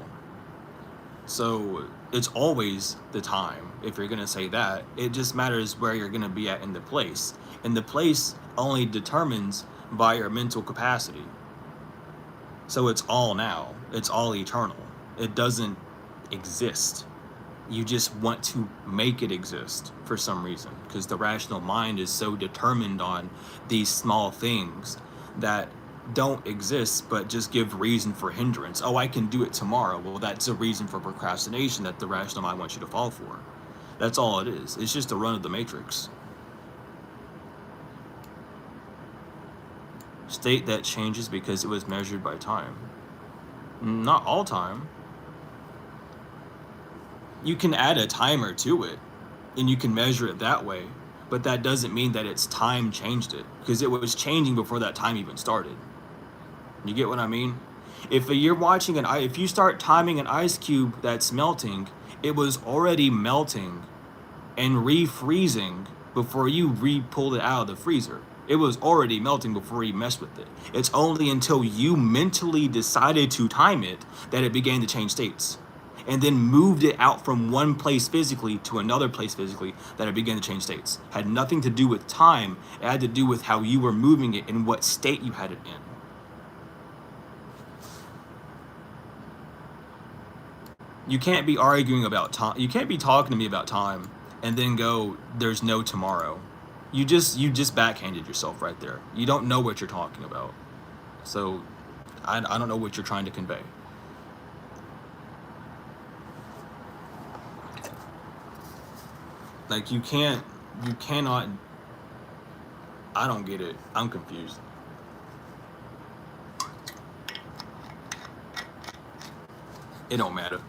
So it's always the time, if you're going to say that. It just matters where you're going to be at in the place. And the place only determines by your mental capacity. So it's all now. It's all eternal. It doesn't exist. You just want to make it exist for some reason, because the rational mind is so determined on these small things that don't exist but just give reason for hindrance. Oh, I can do it tomorrow. Well, that's a reason for procrastination that the rational mind wants you to fall for. That's all it is. It's just a run of the matrix. State that changes because it was measured by time. Not all time. You can add a timer to it and you can measure it that way, but that doesn't mean that its time changed it, because it was changing before that time even started. You get what I mean? If you're watching if you start timing an ice cube that's melting, it was already melting and refreezing before you pulled it out of the freezer. It was already melting before you messed with it. It's only until you mentally decided to time it that it began to change states, and then moved it out from one place physically to another place physically that it began to change states. Had nothing to do with time. It had to do with how you were moving it and what state you had it in. You can't be arguing about time. You can't be talking to me about time and then go, there's no tomorrow. You just backhanded yourself right there. You don't know what you're talking about. So I don't know what you're trying to convey. Like you cannot, I don't get it. I'm confused. It don't matter.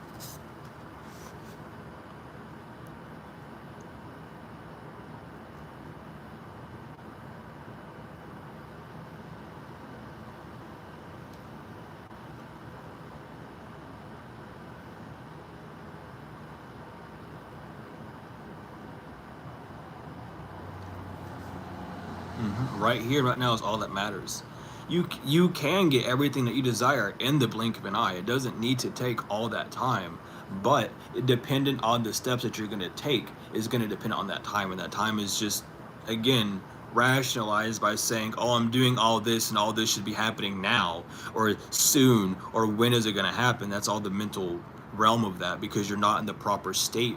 Right here, right now is all that matters. You can get everything that you desire in the blink of an eye. It doesn't need to take all that time, but dependent on the steps that you're going to take is going to depend on that time, and that time is just, again, rationalized by saying, oh, I'm doing all this and all this should be happening now or soon, or when is it going to happen? That's all the mental realm of that, because you're not in the proper state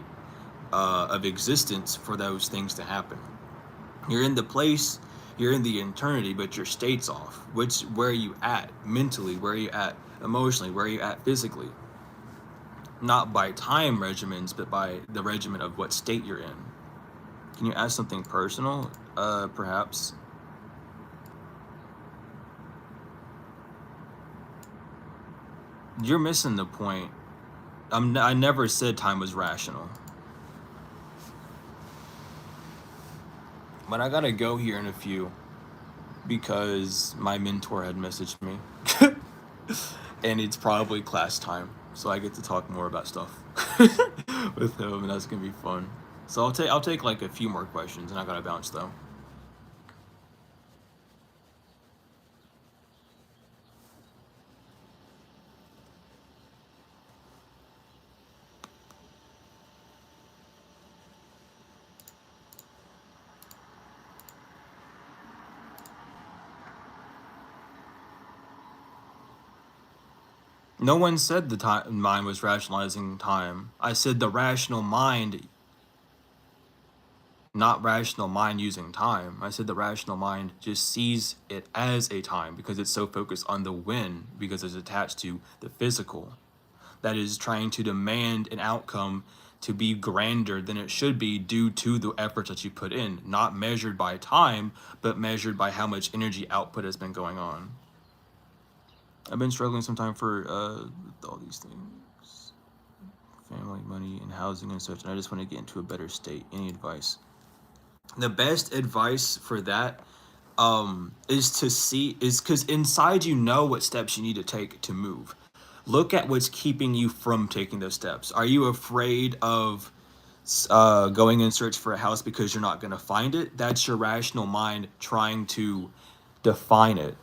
of existence for those things to happen. You're in the place, you're in the eternity, but your state's off. Where are you at mentally? Where are you at emotionally? Where are you at physically? Not by time regimens, but by the regimen of what state you're in. Can you ask something personal? Perhaps. You're missing the point. I never said time was rational. But I gotta go here in a few because my mentor had messaged me. And it's probably class time. So I get to talk more about stuff with him, and that's gonna be fun. So I'll take like a few more questions, and I gotta bounce though. No one said the time mind was rationalizing time. I said the rational mind, not rational mind using time. I said the rational mind just sees it as a time because it's so focused on the when, because it's attached to the physical. That is trying to demand an outcome to be grander than it should be due to the efforts that you put in, not measured by time, but measured by how much energy output has been going on. I've been struggling sometime for all these things, family, money, and housing and such, and I just want to get into a better state. Any advice? The best advice for that is because inside you know what steps you need to take to move. Look at what's keeping you from taking those steps. Are you afraid of going in search for a house because you're not going to find it? That's your rational mind trying to define it.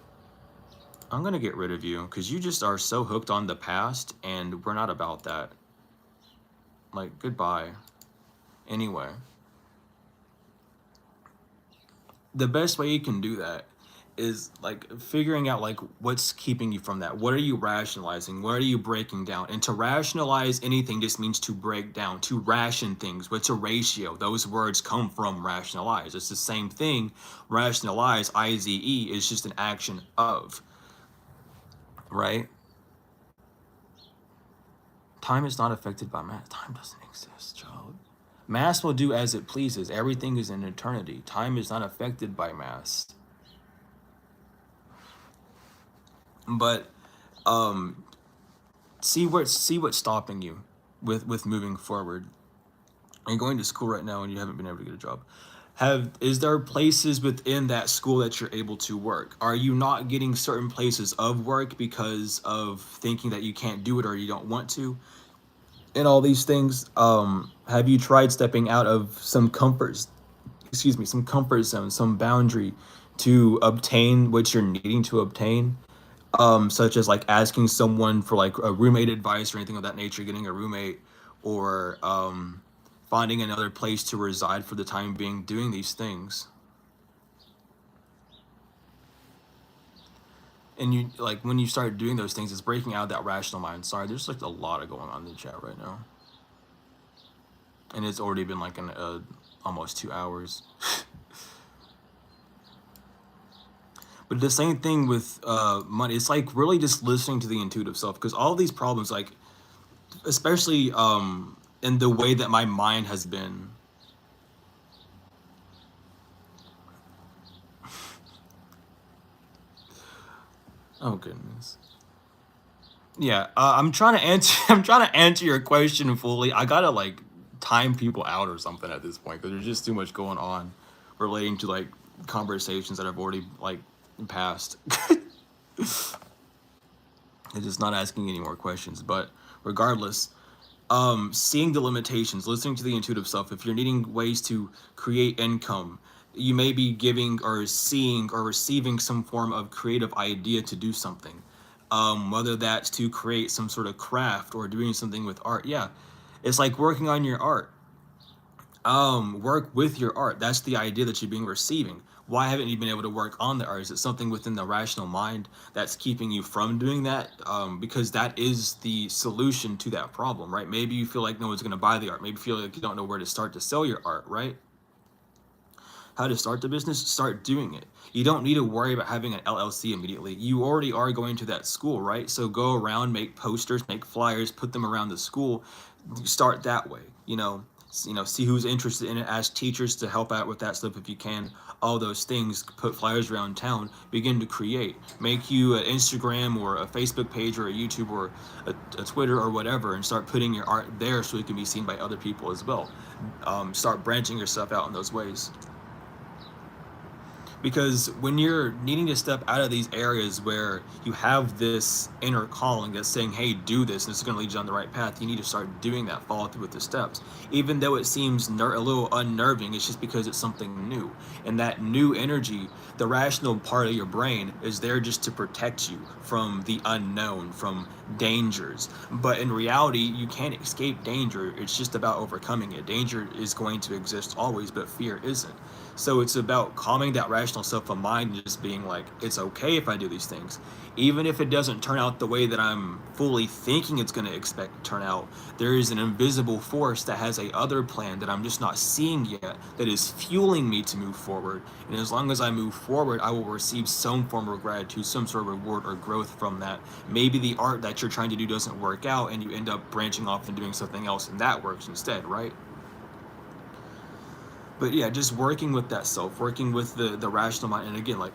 I'm going to get rid of you because you just are so hooked on the past, and we're not about that. Like, goodbye. Anyway, the best way you can do that is like figuring out like what's keeping you from that. What are you rationalizing? What are you breaking down? And to rationalize anything just means to break down, to ration things. What's a ratio? Those words come from rationalize. It's the same thing. Rationalize, IZE, is just an action of, right? Time is not affected by mass. Time doesn't exist, child. Mass will do as it pleases. Everything is in eternity. Time is not affected by mass. But see what's stopping you with moving forward. You're going to school right now and you haven't been able to get a job. Is there places within that school that you're able to work? Are you not getting certain places of work because of thinking that you can't do it or you don't want to? And all these things, have you tried stepping out of some some comfort zone, some boundary to obtain what you're needing to obtain? Such as like asking someone for like a roommate advice or anything of that nature, getting a roommate, or finding another place to reside for the time being, doing these things. And you like when you start doing those things, it's breaking out of that rational mind. Sorry, there's like a lot of going on in the chat right now, and it's already been like an almost 2 hours. But the same thing with money. It's like really just listening to the intuitive self, because all these problems, like especially in the way that my mind has been. Oh goodness. Yeah, I'm trying to answer. I'm trying to answer your question fully. I gotta like time people out or something at this point because there's just too much going on relating to like conversations that have already like passed. It's just not asking any more questions. But regardless, seeing the limitations, listening to the intuitive self. If you're needing ways to create income, you may be giving or seeing or receiving some form of creative idea to do something. Whether that's to create some sort of craft or doing something with art. Yeah, it's like working on your art. Work with your art. That's the idea that you're being receiving. Why haven't you been able to work on the art? Is it something within the rational mind that's keeping you from doing that? Because that is the solution to that problem, right? Maybe you feel like no one's going to buy the art. Maybe you feel like you don't know where to start to sell your art, right? How to start the business? Start doing it. You don't need to worry about having an LLC immediately. You already are going to that school, right? So go around, make posters, make flyers, put them around the school, start that way, you know. you know, see who's interested in it, ask teachers to help out with that stuff if you can, all those things, put flyers around town, begin to create, make you an Instagram or a Facebook page or a YouTube or a Twitter or whatever, and start putting your art there so it can be seen by other people as well. Start branching yourself out in those ways. Because when you're needing to step out of these areas where you have this inner calling that's saying, hey, do this and it's going to lead you on the right path, you need to start doing that, follow through with the steps. Even though it seems a little unnerving, it's just because it's something new. And that new energy, the rational part of your brain, is there just to protect you from the unknown, from dangers. But in reality, you can't escape danger. It's just about overcoming it. Danger is going to exist always, but fear isn't. So it's about calming that rational self of mind and just being like, it's okay if I do these things. Even if it doesn't turn out the way that I'm fully thinking it's going to expect to turn out, there is an invisible force that has a other plan that I'm just not seeing yet that is fueling me to move forward. And as long as I move forward, I will receive some form of gratitude, some sort of reward or growth from that. Maybe the art that you're trying to do doesn't work out and you end up branching off and doing something else and that works instead, right? But yeah, just working with that self, working with the rational mind. And again, like,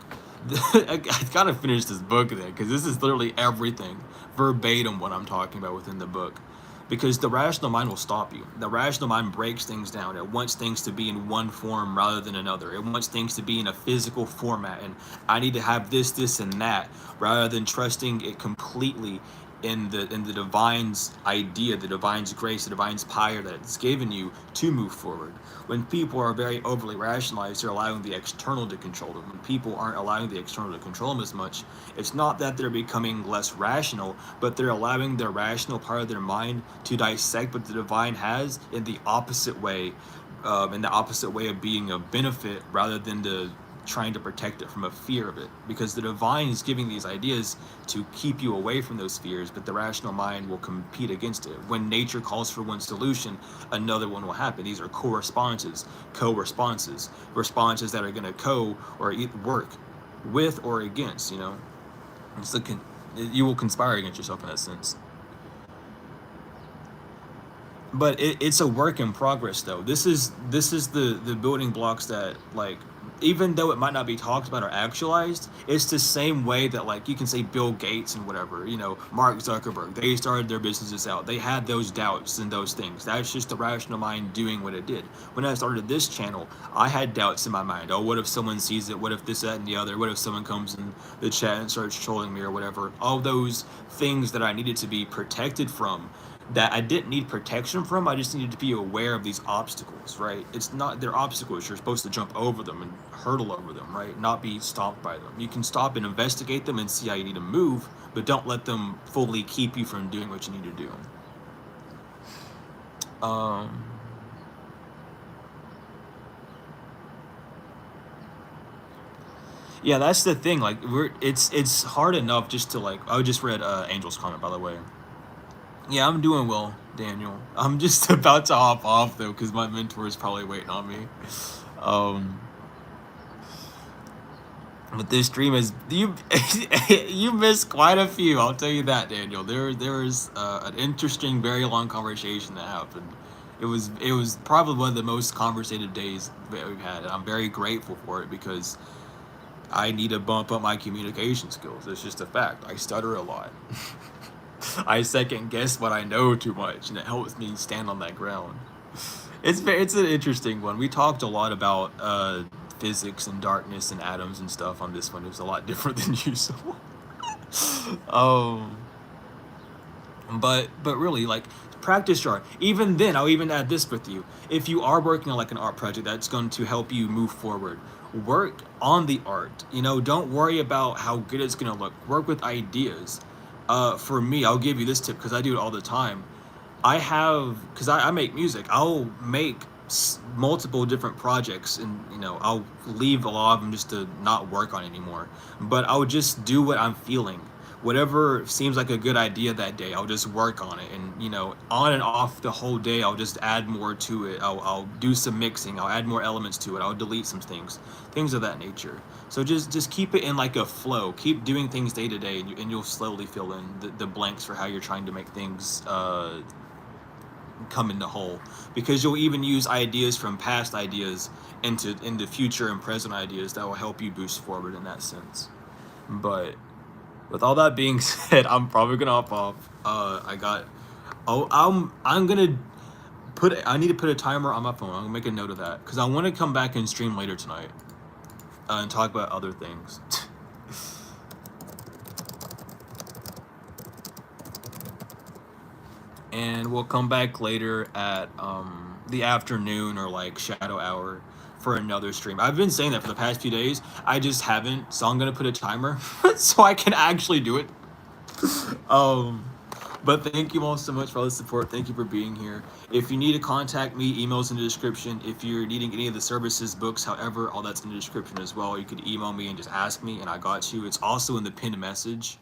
I gotta finish this book then, because this is literally everything verbatim what I'm talking about within the book. Because the rational mind will stop you. The rational mind breaks things down. It wants things to be in one form rather than another. It wants things to be in a physical format. And I need to have this, and that, rather than trusting it completely in the divine's idea, the divine's grace, the divine's power that it's given you to move forward. When people are very overly rationalized, they're allowing the external to control them. When people aren't allowing the external to control them as much, it's not that they're becoming less rational, but they're allowing their rational part of their mind to dissect what the divine has in the opposite way, in the opposite way of being a benefit rather than to trying to protect it from a fear of it, because the divine is giving these ideas to keep you away from those fears, but the rational mind will compete against it. When nature calls for one solution, another one will happen. These are co-responses responses that are going to or work with or against, you know. It's like you will conspire against yourself in that sense. But it's a work in progress though. This is the building blocks that, like, even though it might not be talked about or actualized, it's the same way that, like, you can say Bill Gates and whatever, you know, Mark Zuckerberg, they started their businesses out, they had those doubts and those things. That's just the rational mind doing what it did. When I started this channel, I had doubts in my mind. Oh, what if someone sees it? What if this, that, and the other? What if someone comes in the chat and starts trolling me or whatever? All those things that I needed to be protected from, that I didn't need protection from. I just needed to be aware of these obstacles, right? It's not, they're obstacles. You're supposed to jump over them and hurdle over them, right? Not be stopped by them. You can stop and investigate them and see how you need to move, but don't let them fully keep you from doing what you need to do. Yeah, that's the thing. Like, it's hard enough just to, like, I just read Angel's comment, by the way. Yeah, I'm doing well, Daniel. I'm just about to hop off though, because my mentor is probably waiting on me. Um, but this stream is you missed quite a few. I'll tell you that, Daniel. There was an interesting, very long conversation that happened. It was probably one of the most conversative days that we've had, and I'm very grateful for it because I need to bump up my communication skills. It's just a fact. I stutter a lot. I second guess what I know too much, and it helps me stand on that ground. It's an interesting one. We talked a lot about physics and darkness and atoms and stuff on this one. It was a lot different than usual. um, but really, like, practice your art. Even then, I'll even add this with you. If you are working on, like, an art project that's going to help you move forward, work on the art. You know, don't worry about how good it's gonna look. Work with ideas. For me, I'll give you this tip because I do it all the time. Because I make music, I'll make multiple different projects, and, you know, I'll leave a lot of them just to not work on anymore. But I'll just do what I'm feeling. Whatever seems like a good idea that day, I'll just work on it. And, you know, on and off the whole day, I'll just add more to it. I'll do some mixing. I'll add more elements to it. I'll delete some things of that nature. So just keep it in like a flow. Keep doing things day to day, and you'll slowly fill in the blanks for how you're trying to make things come into whole, because you'll even use ideas from past ideas into future and present ideas that will help you boost forward in that sense. But with all that being said, I'm probably gonna hop off. I'm gonna I need to put a timer on my phone. I'm gonna make a note of that because I want to come back and stream later tonight and talk about other things. And we'll come back later at the afternoon or like shadow hour for another stream. I've been saying that for the past few days. I just haven't, so I'm gonna put a timer so I can actually do it. But thank you all so much for all the support. Thank you for being here. If you need to contact me, emails in the description. If you're needing any of the services, books, however, all that's in the description as well. You could email me and just ask me, and I got you. It's also in the pinned message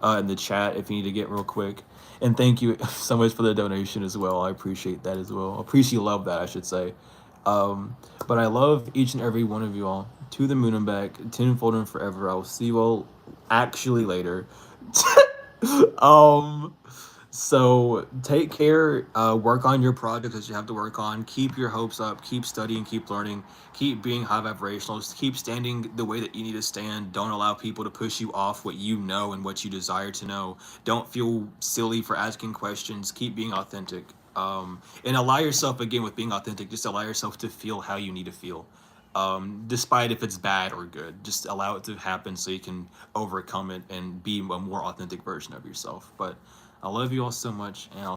in the chat if you need to get real quick. And thank you so much for the donation as well. I appreciate that as well. Love that, I should say. But I love each and every one of you all. To the moon and back, tenfold and forever. I will see you all actually later. So take care, work on your projects that you have to work on, keep your hopes up, keep studying, keep learning, keep being high vibrational, keep standing the way that you need to stand. Don't allow people to push you off what you know and what you desire to know. Don't feel silly for asking questions. Keep being authentic. And allow yourself, again, with being authentic, just allow yourself to feel how you need to feel. Despite if it's bad or good, just allow it to happen so you can overcome it and be a more authentic version of yourself. But I love you all so much, and I'll